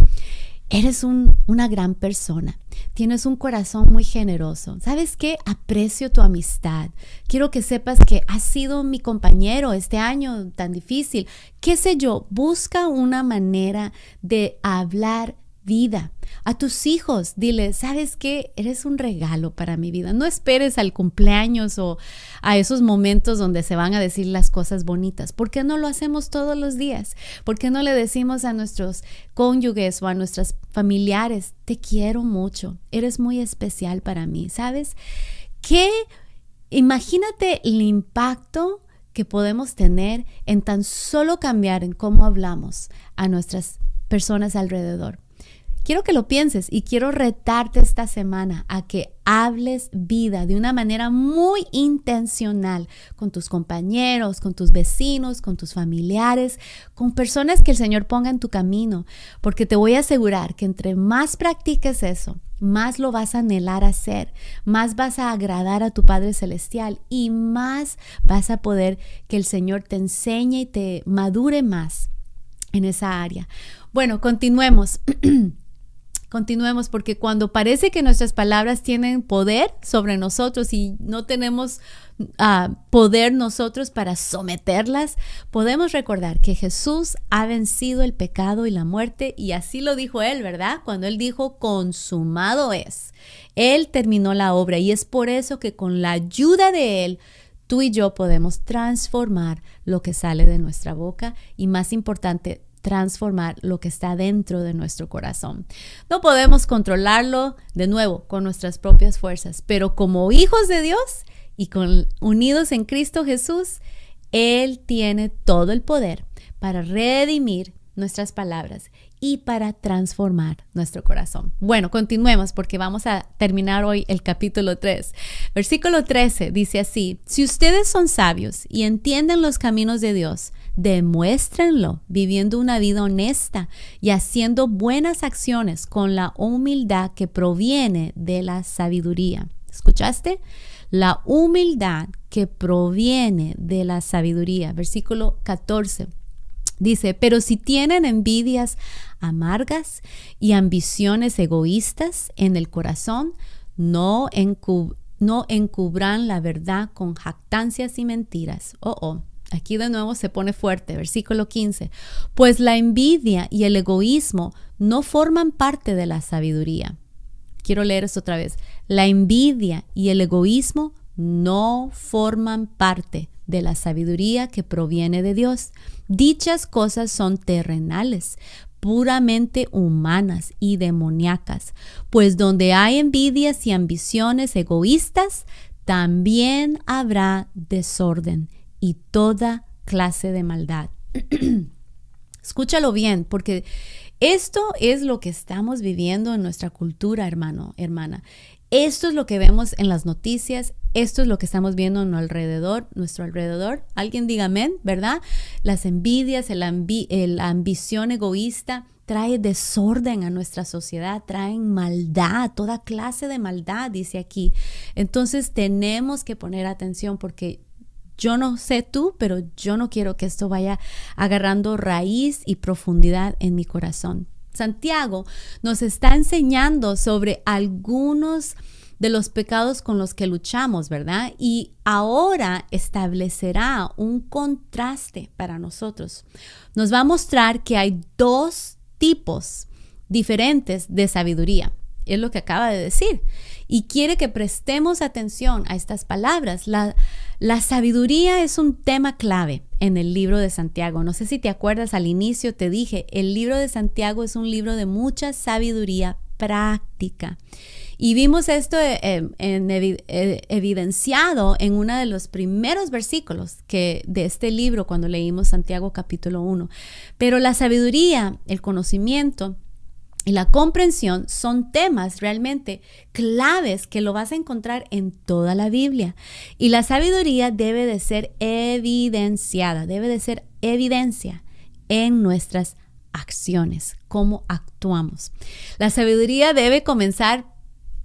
Eres una gran persona. Tienes un corazón muy generoso. ¿Sabes qué? Aprecio tu amistad. Quiero que sepas que has sido mi compañero este año tan difícil. ¿Qué sé yo? Busca una manera de hablar vida a tus hijos. Dile, ¿sabes qué? Eres un regalo para mi vida. No esperes al cumpleaños o a esos momentos donde se van a decir las cosas bonitas. ¿Por qué no lo hacemos todos los días? ¿Por qué no le decimos a nuestros cónyuges o a nuestros familiares, te quiero mucho, eres muy especial para mí? ¿Sabes? Imagínate el impacto que podemos tener en tan solo cambiar en cómo hablamos a nuestras personas alrededor. Quiero que lo pienses y quiero retarte esta semana a que hables vida de una manera muy intencional con tus compañeros, con tus vecinos, con tus familiares, con personas que el Señor ponga en tu camino, porque te voy a asegurar que entre más practiques eso, más lo vas a anhelar hacer, más vas a agradar a tu Padre Celestial y más vas a poder que el Señor te enseñe y te madure más en esa área. Bueno, continuemos. Continuemos, porque cuando parece que nuestras palabras tienen poder sobre nosotros y no tenemos poder nosotros para someterlas, podemos recordar que Jesús ha vencido el pecado y la muerte, y así lo dijo Él, ¿verdad? Cuando Él dijo, consumado es. Él terminó la obra, y es por eso que con la ayuda de Él, tú y yo podemos transformar lo que sale de nuestra boca y, más importante, transformar lo que está dentro de nuestro corazón. No podemos controlarlo, de nuevo, con nuestras propias fuerzas, pero como hijos de Dios y unidos en Cristo Jesús, Él tiene todo el poder para redimir nuestras palabras y para transformar nuestro corazón. Bueno, continuemos porque vamos a terminar hoy el capítulo 3. Versículo 13 dice así: si ustedes son sabios y entienden los caminos de Dios, demuéstrenlo viviendo una vida honesta y haciendo buenas acciones con la humildad que proviene de la sabiduría. ¿Escuchaste? La humildad que proviene de la sabiduría. Versículo 14. Dice, pero si tienen envidias amargas y ambiciones egoístas en el corazón, no encubran la verdad con jactancias y mentiras. Aquí de nuevo se pone fuerte. Versículo 15. Pues la envidia y el egoísmo no forman parte de la sabiduría. Quiero leer esto otra vez. La envidia y el egoísmo no forman parte de la sabiduría que proviene de Dios. Dichas cosas son terrenales, puramente humanas y demoníacas, pues donde hay envidias y ambiciones egoístas, también habrá desorden y toda clase de maldad. Escúchalo bien, porque esto es lo que estamos viviendo en nuestra cultura, hermano, hermana. Esto es lo que vemos en las noticias, esto es lo que estamos viendo en nuestro alrededor. Alguien diga amén, ¿verdad? Las envidias, la ambición egoísta trae desorden a nuestra sociedad, traen maldad, toda clase de maldad, dice aquí. Entonces tenemos que poner atención porque yo no sé tú, pero yo no quiero que esto vaya agarrando raíz y profundidad en mi corazón. Santiago nos está enseñando sobre algunos de los pecados con los que luchamos, ¿verdad? Y ahora establecerá un contraste para nosotros. Nos va a mostrar que hay dos tipos diferentes de sabiduría. Es lo que acaba de decir. Y quiere que prestemos atención a estas palabras. La sabiduría es un tema clave en el libro de Santiago. No sé si te acuerdas, al inicio te dije, el libro de Santiago es un libro de mucha sabiduría práctica. Y vimos esto evidenciado en uno de los primeros versículos de este libro cuando leímos Santiago capítulo 1. Pero la sabiduría, el conocimiento y la comprensión son temas realmente claves que lo vas a encontrar en toda la Biblia. Y la sabiduría debe de ser evidenciada, debe de ser evidencia en nuestras acciones, cómo actuamos. La sabiduría debe comenzar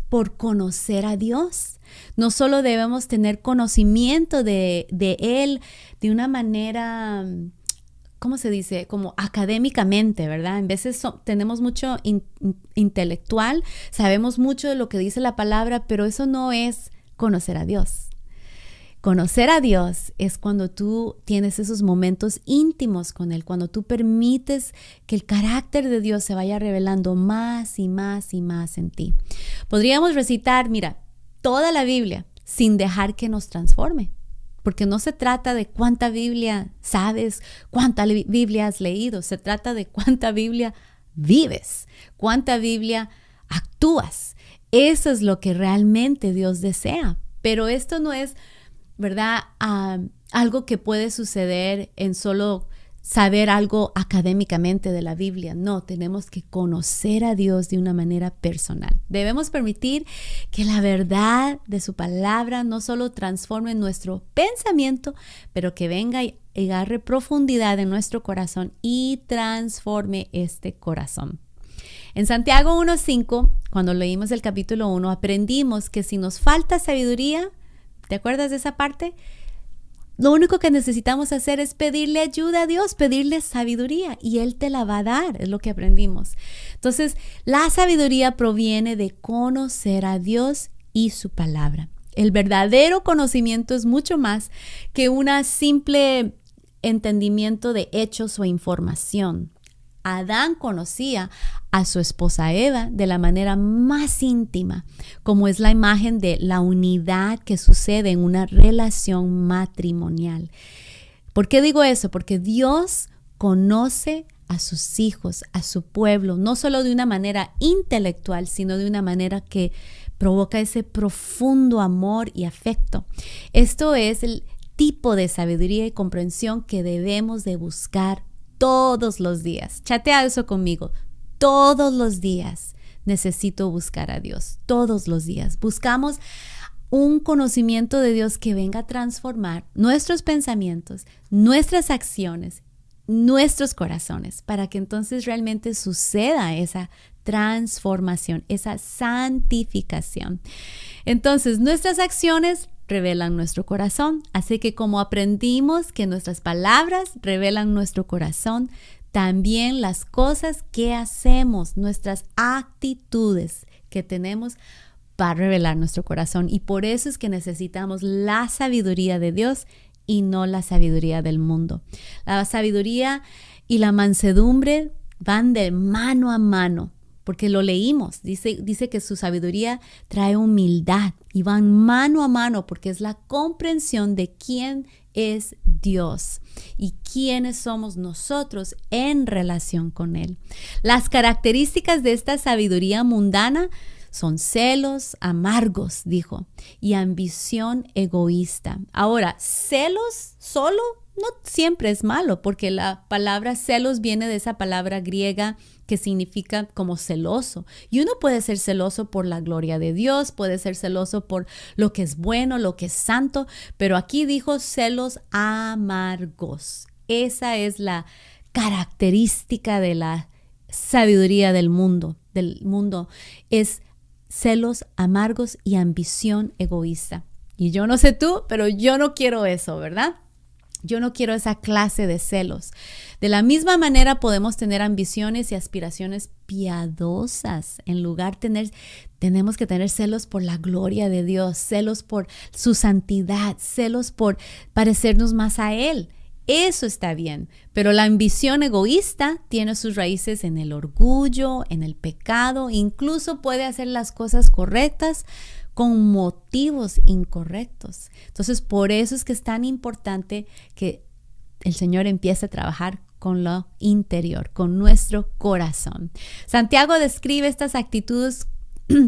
por conocer a Dios. No solo debemos tener conocimiento de Él de una manera, ¿cómo se dice? Como académicamente, ¿verdad? En veces tenemos mucho intelectual, sabemos mucho de lo que dice la palabra, pero eso no es conocer a Dios. Conocer a Dios es cuando tú tienes esos momentos íntimos con Él, cuando tú permites que el carácter de Dios se vaya revelando más y más y más en ti. Podríamos recitar, toda la Biblia sin dejar que nos transforme. Porque no se trata de cuánta Biblia sabes, cuánta Biblia has leído, se trata de cuánta Biblia vives, cuánta Biblia actúas. Eso es lo que realmente Dios desea. Pero esto no es, ¿verdad? Algo que puede suceder en solo saber algo académicamente de la Biblia. No, tenemos que conocer a Dios de una manera personal. Debemos permitir que la verdad de su palabra no solo transforme nuestro pensamiento, pero que venga y agarre profundidad en nuestro corazón y transforme este corazón. En Santiago 1:5, cuando leímos el capítulo 1, aprendimos que si nos falta sabiduría, ¿te acuerdas de esa parte? Lo único que necesitamos hacer es pedirle ayuda a Dios, pedirle sabiduría y Él te la va a dar, es lo que aprendimos. Entonces, la sabiduría proviene de conocer a Dios y su palabra. El verdadero conocimiento es mucho más que una simple entendimiento de hechos o información. Adán conocía a su esposa Eva de la manera más íntima, como es la imagen de la unidad que sucede en una relación matrimonial. ¿Por qué digo eso? Porque Dios conoce a sus hijos, a su pueblo, no solo de una manera intelectual, sino de una manera que provoca ese profundo amor y afecto. Esto es el tipo de sabiduría y comprensión que debemos de buscar todos los días. Chatea eso conmigo. Todos los días necesito buscar a Dios. Todos los días. Buscamos un conocimiento de Dios que venga a transformar nuestros pensamientos, nuestras acciones, nuestros corazones, para que entonces realmente suceda esa transformación, esa santificación. Entonces, nuestras acciones revelan nuestro corazón, así que como aprendimos que nuestras palabras revelan nuestro corazón, también las cosas que hacemos, nuestras actitudes que tenemos, va a revelar nuestro corazón. Y por eso es que necesitamos la sabiduría de Dios y no la sabiduría del mundo. La sabiduría y la mansedumbre van de mano a mano, porque lo leímos. Dice que su sabiduría trae humildad y van mano a mano porque es la comprensión de quién es Dios y quiénes somos nosotros en relación con Él. Las características de esta sabiduría mundana son celos amargos, dijo, y ambición egoísta. Ahora, celos solo no siempre es malo, porque la palabra celos viene de esa palabra griega que significa como celoso. Y uno puede ser celoso por la gloria de Dios, puede ser celoso por lo que es bueno, lo que es santo, pero aquí dijo celos amargos. Esa es la característica de la sabiduría del mundo, es celos amargos y ambición egoísta. Y yo no sé tú, pero yo no quiero eso, ¿verdad? Yo no quiero esa clase de celos. De la misma manera podemos tener ambiciones y aspiraciones piadosas. En lugar tenemos que tener celos por la gloria de Dios, celos por su santidad, celos por parecernos más a Él. Eso está bien, pero la ambición egoísta tiene sus raíces en el orgullo, en el pecado, incluso puede hacer las cosas correctas con motivos incorrectos. Entonces, por eso es que es tan importante que el Señor empiece a trabajar con lo interior, con nuestro corazón. Santiago describe estas actitudes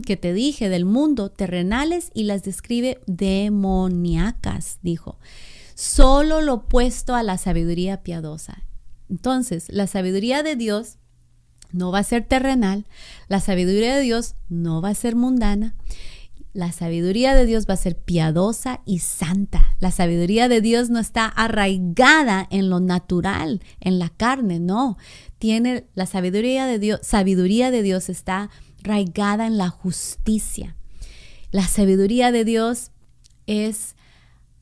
que te dije del mundo terrenales y las describe demoníacas, dijo. Solo lo opuesto a la sabiduría piadosa. Entonces, la sabiduría de Dios no va a ser terrenal, la sabiduría de Dios no va a ser mundana. La sabiduría de Dios va a ser piadosa y santa. La sabiduría de Dios no está arraigada en lo natural, en la carne, no. La sabiduría de Dios está arraigada en la justicia. La sabiduría de Dios es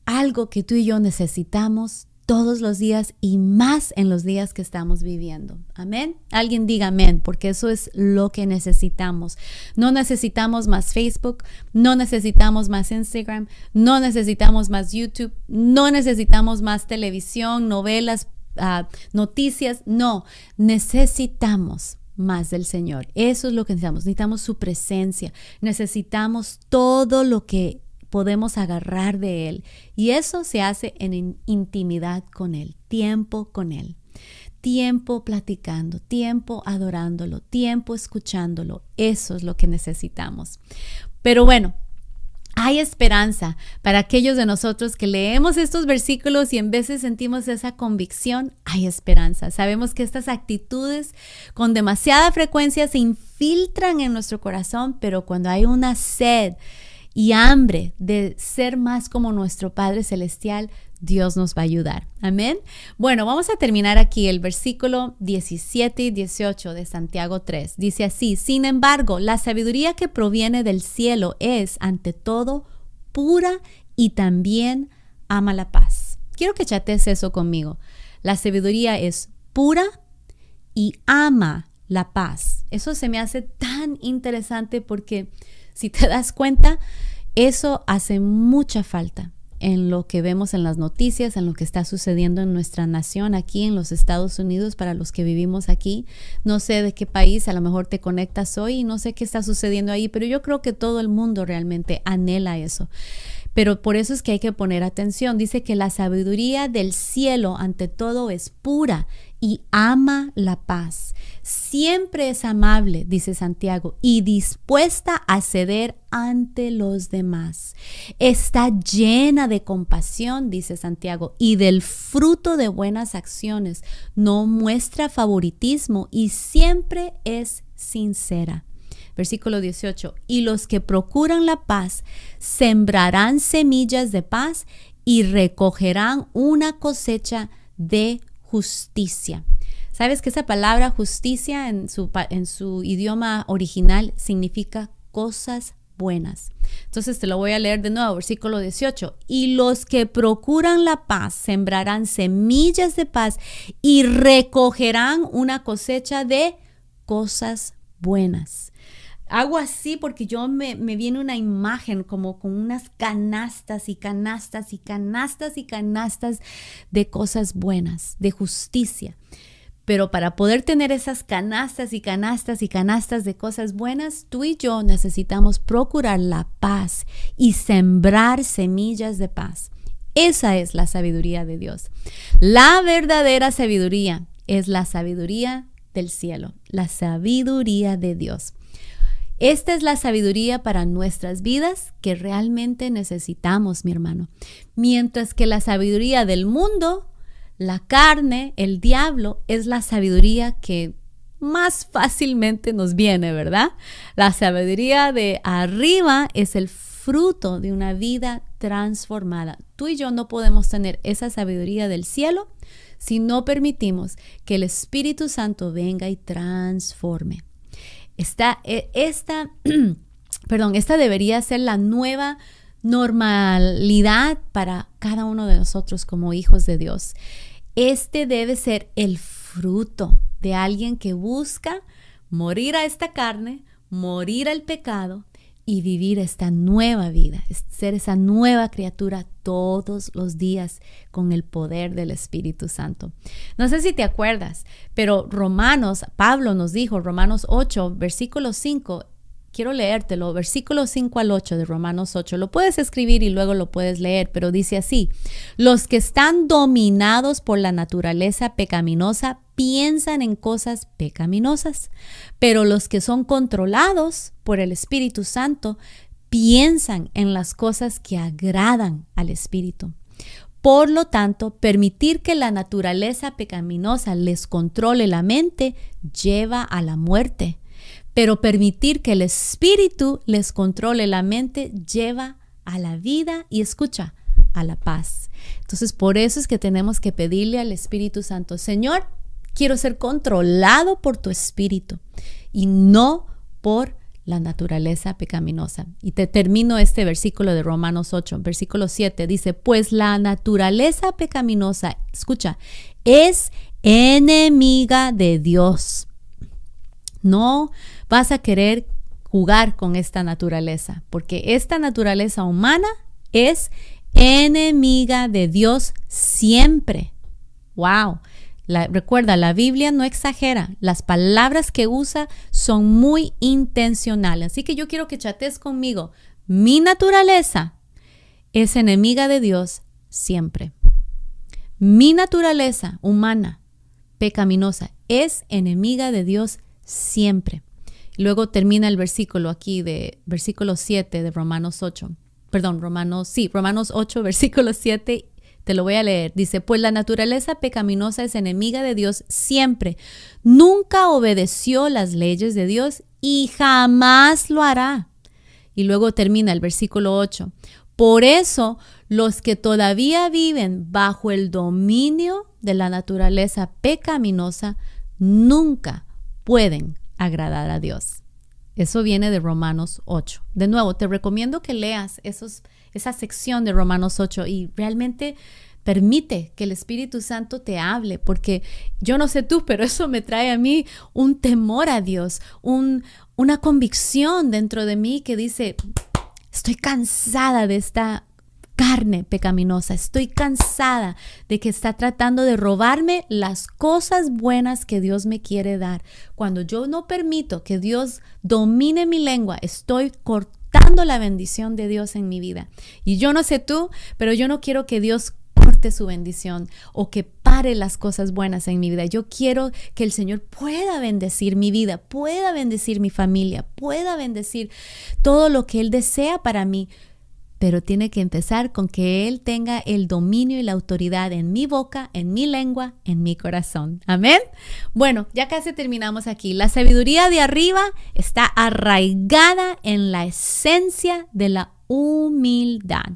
algo que tú y yo necesitamos todos los días y más en los días que estamos viviendo. Amén. Alguien diga amén, porque eso es lo que necesitamos. No necesitamos más Facebook, no necesitamos más Instagram, no necesitamos más YouTube, no necesitamos más televisión, novelas, noticias. No, necesitamos más del Señor. Eso es lo que necesitamos. Necesitamos su presencia. Necesitamos todo lo que podemos agarrar de Él. Y eso se hace en intimidad con Él, tiempo con Él, tiempo platicando, tiempo adorándolo, tiempo escuchándolo. Eso es lo que necesitamos. Pero bueno, hay esperanza para aquellos de nosotros que leemos estos versículos y en veces sentimos esa convicción. Hay esperanza. Sabemos que estas actitudes con demasiada frecuencia se infiltran en nuestro corazón, pero cuando hay una sed y hambre de ser más como nuestro Padre Celestial, Dios nos va a ayudar. Amén. Bueno, vamos a terminar aquí el versículo 17 y 18 de Santiago 3. Dice así: sin embargo, la sabiduría que proviene del cielo es, ante todo, pura y también ama la paz. Quiero que chates eso conmigo. La sabiduría es pura y ama la paz. Eso se me hace tan interesante porque si te das cuenta, eso hace mucha falta en lo que vemos en las noticias, en lo que está sucediendo en nuestra nación aquí en los Estados Unidos, para los que vivimos aquí. No sé de qué país a lo mejor te conectas hoy y no sé qué está sucediendo ahí, pero yo creo que todo el mundo realmente anhela eso. Pero por eso es que hay que poner atención. Dice que la sabiduría del cielo ante todo es pura y ama la paz. Siempre es amable, dice Santiago, y dispuesta a ceder ante los demás. Está llena de compasión, dice Santiago, y del fruto de buenas acciones. No muestra favoritismo y siempre es sincera. Versículo 18, y los que procuran la paz sembrarán semillas de paz y recogerán una cosecha de justicia. ¿Sabes que esa palabra justicia en su idioma original significa cosas buenas? Entonces te lo voy a leer de nuevo, versículo 18. Y los que procuran la paz sembrarán semillas de paz y recogerán una cosecha de cosas buenas. Hago así porque me viene una imagen como con unas canastas y canastas y canastas y canastas de cosas buenas, de justicia. Pero para poder tener esas canastas y canastas y canastas de cosas buenas, tú y yo necesitamos procurar la paz y sembrar semillas de paz. Esa es la sabiduría de Dios. La verdadera sabiduría es la sabiduría del cielo, la sabiduría de Dios. Esta es la sabiduría para nuestras vidas que realmente necesitamos, mi hermano. Mientras que la sabiduría del mundo, la carne, el diablo, es la sabiduría que más fácilmente nos viene, ¿verdad? La sabiduría de arriba es el fruto de una vida transformada. Tú y yo no podemos tener esa sabiduría del cielo si no permitimos que el Espíritu Santo venga y transforme. Esta debería ser la nueva normalidad para cada uno de nosotros como hijos de Dios. Este debe ser el fruto de alguien que busca morir a esta carne, morir al pecado y vivir esta nueva vida, ser esa nueva criatura todos los días con el poder del Espíritu Santo. No sé si te acuerdas, pero Pablo nos dijo, Romanos 8, versículo 5, quiero leértelo, versículo 5 al 8 de Romanos 8. Lo puedes escribir y luego lo puedes leer, pero dice así: los que están dominados por la naturaleza pecaminosa piensan en cosas pecaminosas, pero los que son controlados por el Espíritu Santo piensan en las cosas que agradan al Espíritu. Por lo tanto, permitir que la naturaleza pecaminosa les controle la mente lleva a la muerte. Pero permitir que el Espíritu les controle la mente lleva a la vida y, escucha, a la paz. Entonces, por eso es que tenemos que pedirle al Espíritu Santo: Señor, quiero ser controlado por tu Espíritu y no por la naturaleza pecaminosa. Y te termino este versículo de Romanos 8, versículo 7, dice: pues la naturaleza pecaminosa, escucha, es enemiga de Dios. No vas a querer jugar con esta naturaleza, porque esta naturaleza humana es enemiga de Dios siempre. ¡Wow! Recuerda, la Biblia no exagera. Las palabras que usa son muy intencionales. Así que yo quiero que chates conmigo. Mi naturaleza es enemiga de Dios siempre. Mi naturaleza humana, pecaminosa, es enemiga de Dios siempre. Luego termina el versículo aquí de versículo 7 de Romanos 8. Romanos 8, versículo 7. Te lo voy a leer. Dice: pues la naturaleza pecaminosa es enemiga de Dios siempre. Nunca obedeció las leyes de Dios y jamás lo hará. Y luego termina el versículo 8. Por eso Los que todavía viven bajo el dominio de la naturaleza pecaminosa nunca pueden agradar a Dios. Eso viene de Romanos 8. De nuevo, te recomiendo que leas esa sección de Romanos 8 y realmente permite que el Espíritu Santo te hable, porque yo no sé tú, pero eso me trae a mí un temor a Dios, una convicción dentro de mí que dice, estoy cansada de esta carne pecaminosa, estoy cansada de que está tratando de robarme las cosas buenas que Dios me quiere dar. Cuando yo no permito que Dios domine mi lengua, estoy cortando la bendición de Dios en mi vida. Y yo no sé tú, pero yo no quiero que Dios corte su bendición o que pare las cosas buenas en mi vida. Yo quiero que el Señor pueda bendecir mi vida, pueda bendecir mi familia, pueda bendecir todo lo que Él desea para mí. Pero tiene que empezar con que Él tenga el dominio y la autoridad en mi boca, en mi lengua, en mi corazón. Amén. Bueno, ya casi terminamos aquí. La sabiduría de arriba está arraigada en la esencia de la humildad.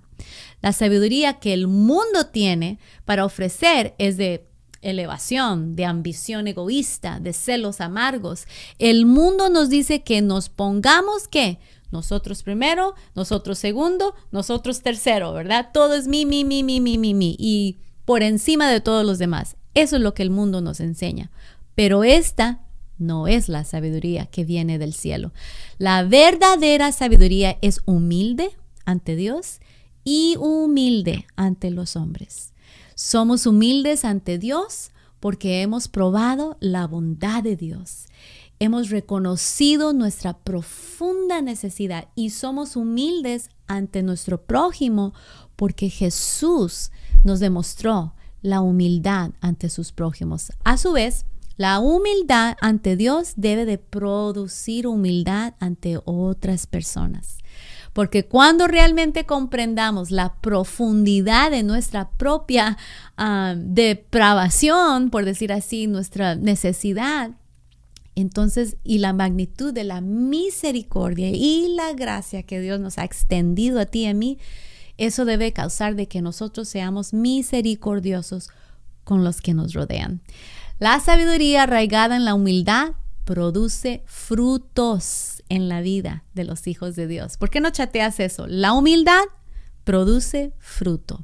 La sabiduría que el mundo tiene para ofrecer es de elevación, de ambición egoísta, de celos amargos. El mundo nos dice que nos pongamos, ¿qué? Nosotros primero, nosotros segundo, nosotros tercero, ¿verdad? Todo es mi, y por encima de todos los demás. Eso es lo que el mundo nos enseña. Pero esta no es la sabiduría que viene del cielo. La verdadera sabiduría es humilde ante Dios y humilde ante los hombres. Somos humildes ante Dios porque hemos probado la bondad de Dios. Hemos reconocido nuestra profunda necesidad y somos humildes ante nuestro prójimo porque Jesús nos demostró la humildad ante sus prójimos. A su vez, la humildad ante Dios debe de producir humildad ante otras personas. Porque cuando realmente comprendamos la profundidad de nuestra propia depravación, por decir así, nuestra necesidad, entonces, y la magnitud de la misericordia y la gracia que Dios nos ha extendido a ti y a mí, eso debe causar de que nosotros seamos misericordiosos con los que nos rodean. La sabiduría arraigada en la humildad produce frutos en la vida de los hijos de Dios. ¿Por qué no chateas eso? La humildad produce fruto.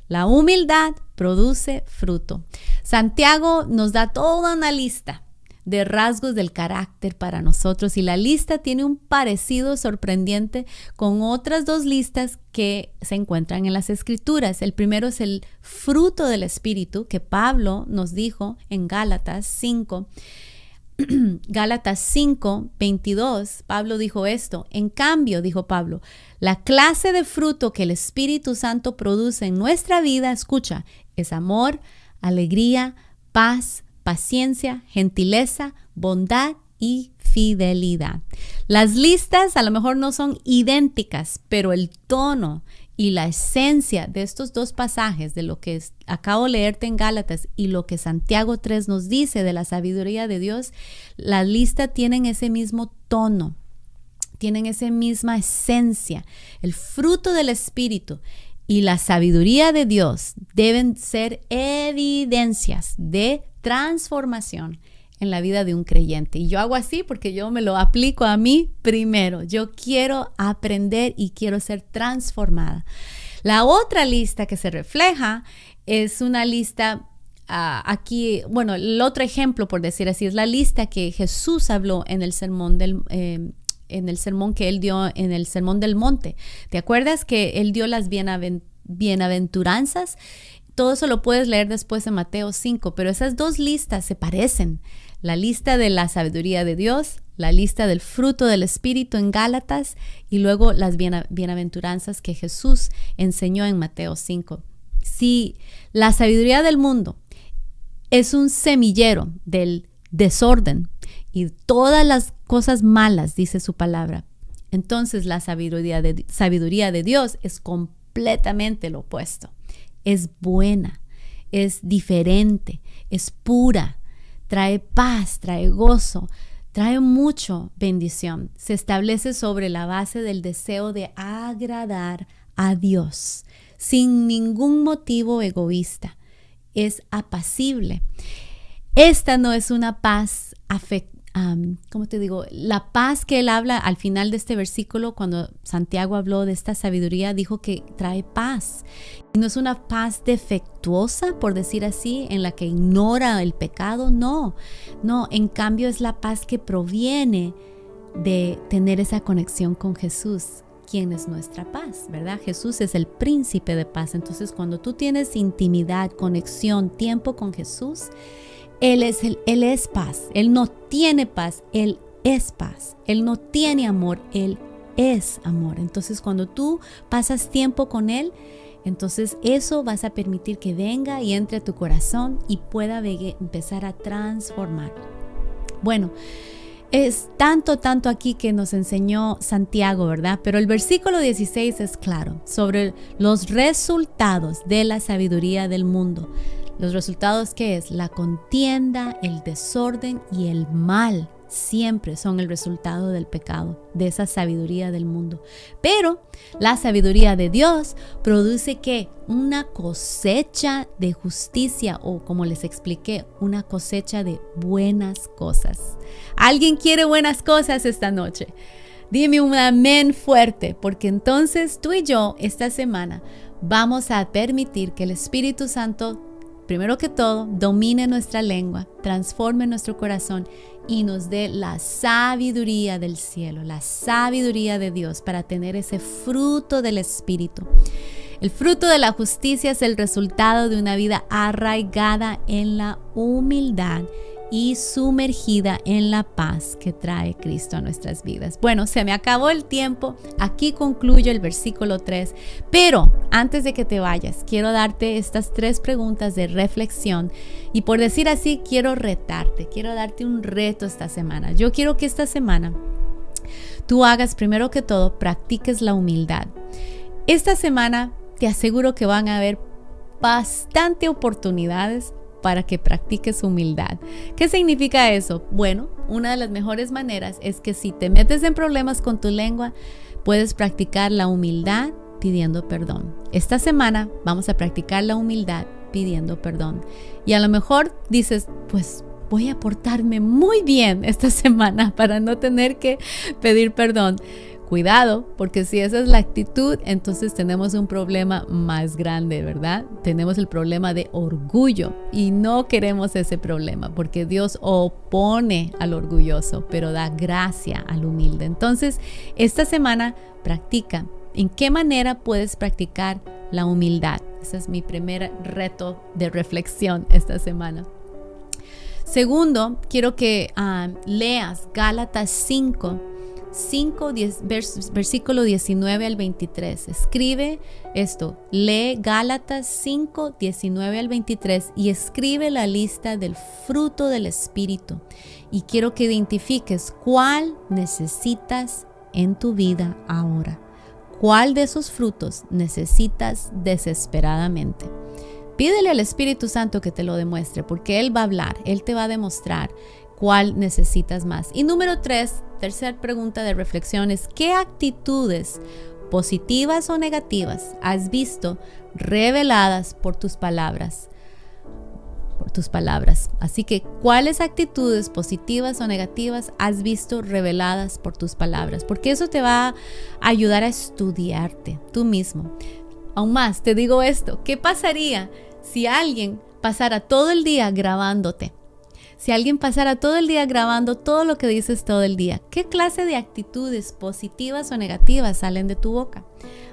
La humildad produce fruto. Santiago nos da toda una lista de rasgos del carácter para nosotros y la lista tiene un parecido sorprendente con otras dos listas que se encuentran en las Escrituras. El primero es el fruto del Espíritu que Pablo nos dijo en Gálatas 5. Gálatas 5, 22, Pablo dijo esto. En cambio, dijo Pablo, la clase de fruto que el Espíritu Santo produce en nuestra vida, escucha, es amor, alegría, paz, paciencia, gentileza, bondad y fidelidad. Las listas a lo mejor no son idénticas, pero el tono y la esencia de estos dos pasajes, de lo que acabo de leerte en Gálatas y lo que Santiago 3 nos dice de la sabiduría de Dios, las listas tienen ese mismo tono, tienen esa misma esencia. El fruto del Espíritu y la sabiduría de Dios deben ser evidencias de transformación en la vida de un creyente. Y yo hago así porque yo me lo aplico a mí primero. Yo quiero aprender y quiero ser transformada. La otra lista que se refleja es una lista aquí, bueno, el otro ejemplo, por decir así, es la lista que Jesús habló en el sermón en el sermón que él dio en el Sermón del Monte. ¿Te acuerdas que él dio las bienaventuranzas? Todo eso lo puedes leer después en Mateo 5, pero esas dos listas se parecen. La lista de la sabiduría de Dios, la lista del fruto del Espíritu en Gálatas y luego las bienaventuranzas que Jesús enseñó en Mateo 5. Si la sabiduría del mundo es un semillero del desorden y todas las cosas malas, dice su palabra, entonces la sabiduría de Dios es completamente lo opuesto. Es buena, es diferente, es pura, trae paz, trae gozo, trae mucho bendición. Se establece sobre la base del deseo de agradar a Dios. sin ningún motivo egoísta. Es apacible. Esta no es una paz ¿cómo te digo? La paz que él habla al final de este versículo, cuando Santiago habló de esta sabiduría, dijo que trae paz. Y no es una paz defectuosa, por decir así, en la que ignora el pecado. No, en cambio es la paz que proviene de tener esa conexión con Jesús, quien es nuestra paz, ¿verdad? Jesús es el príncipe de paz. Entonces, cuando tú tienes intimidad, conexión, tiempo con Jesús, Él es paz. Él no tiene paz, Él es paz. Él no tiene amor, Él es amor. Entonces, cuando tú pasas tiempo con Él, entonces eso vas a permitir que venga y entre a tu corazón y pueda empezar a transformar. Bueno, es tanto aquí que nos enseñó Santiago, ¿verdad? Pero el versículo 16 es claro sobre los resultados de la sabiduría del mundo. Los resultados, ¿qué es? La contienda, el desorden y el mal siempre son el resultado del pecado, de esa sabiduría del mundo. Pero la sabiduría de Dios produce ¿qué? Una cosecha de justicia, o como les expliqué, una cosecha de buenas cosas. ¿Alguien quiere buenas cosas esta noche? Dime un amén fuerte, porque entonces tú y yo esta semana vamos a permitir que el Espíritu Santo, primero que todo, domine nuestra lengua, transforme nuestro corazón y nos dé la sabiduría del cielo, la sabiduría de Dios para tener ese fruto del Espíritu. El fruto de la justicia es el resultado de una vida arraigada en la humildad y sumergida en la paz que trae Cristo a nuestras vidas. Bueno, se me acabó el tiempo. Aquí concluyo el versículo 3. Pero antes de que te vayas, quiero darte estas 3 preguntas de reflexión. Y por decir así, quiero retarte. Quiero darte un reto esta semana. Yo quiero que esta semana tú hagas, primero que todo, practiques la humildad. Esta semana te aseguro que van a haber bastante oportunidades para que practiques humildad. ¿Qué significa eso? Bueno, una de las mejores maneras es que si te metes en problemas con tu lengua, puedes practicar la humildad pidiendo perdón. Esta semana vamos a practicar la humildad pidiendo perdón. Y a lo mejor dices, pues voy a portarme muy bien esta semana para no tener que pedir perdón. Cuidado, porque si esa es la actitud, entonces tenemos un problema más grande, ¿verdad? Tenemos el problema de orgullo y no queremos ese problema, porque Dios opone al orgulloso, pero da gracia al humilde. Entonces, esta semana practica. ¿En qué manera puedes practicar la humildad? Ese es mi primer reto de reflexión esta semana. Segundo, quiero que leas Gálatas 5, versículo 19 al 23. Escribe esto, lee Gálatas 5, 19 al 23 y escribe la lista del fruto del Espíritu. Y quiero que identifiques cuál necesitas en tu vida ahora. ¿Cuál de esos frutos necesitas desesperadamente? Pídele al Espíritu Santo que te lo demuestre, porque Él va a hablar, Él te va a demostrar cuál necesitas más. Y número 3, tercera pregunta de reflexión es, ¿qué actitudes positivas o negativas has visto reveladas por tus palabras? Así que, ¿cuáles actitudes positivas o negativas has visto reveladas por tus palabras? Porque eso te va a ayudar a estudiarte tú mismo. Aún más, te digo esto, ¿qué pasaría si alguien pasara todo el día grabándote? Si alguien pasara todo el día grabando todo lo que dices todo el día, ¿qué clase de actitudes positivas o negativas salen de tu boca?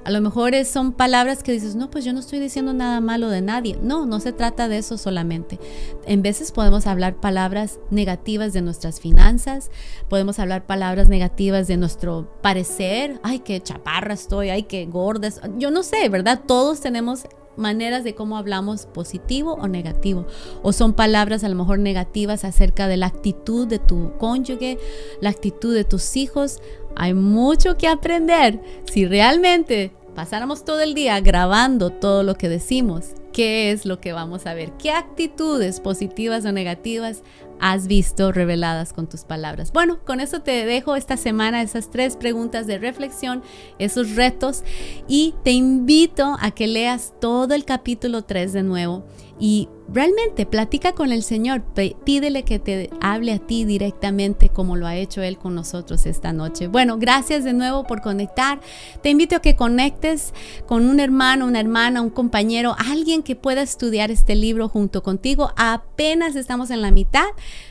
A lo mejor son palabras que dices, no, pues yo no estoy diciendo nada malo de nadie. No se trata de eso solamente. En veces podemos hablar palabras negativas de nuestras finanzas, podemos hablar palabras negativas de nuestro parecer. Ay, qué chaparra estoy, ay, qué gorda. Yo no sé, ¿verdad? Todos tenemos maneras de cómo hablamos, positivo o negativo, o son palabras a lo mejor negativas acerca de la actitud de tu cónyuge, la actitud de tus hijos. Hay mucho que aprender. Si realmente pasáramos todo el día grabando todo lo que decimos, ¿qué es lo que vamos a ver? ¿Qué actitudes positivas o negativas has visto reveladas con tus palabras. Bueno, con eso te dejo esta semana esas 3 preguntas de reflexión, esos retos, y te invito a que leas todo el capítulo 3 de nuevo y realmente platica con el Señor, pídele que te hable a ti directamente como lo ha hecho Él con nosotros esta noche. Bueno, gracias de nuevo por conectar. Te invito a que conectes con un hermano, una hermana, un compañero, alguien que pueda estudiar este libro junto contigo. Apenas estamos en la mitad,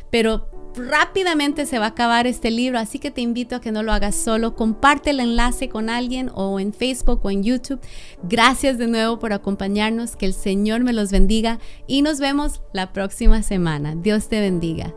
pero rápidamente se va a acabar este libro, así que te invito a que no lo hagas solo. Comparte el enlace con alguien o en Facebook o en YouTube. Gracias de nuevo por acompañarnos. Que el Señor me los bendiga y nos vemos la próxima semana. Dios te bendiga.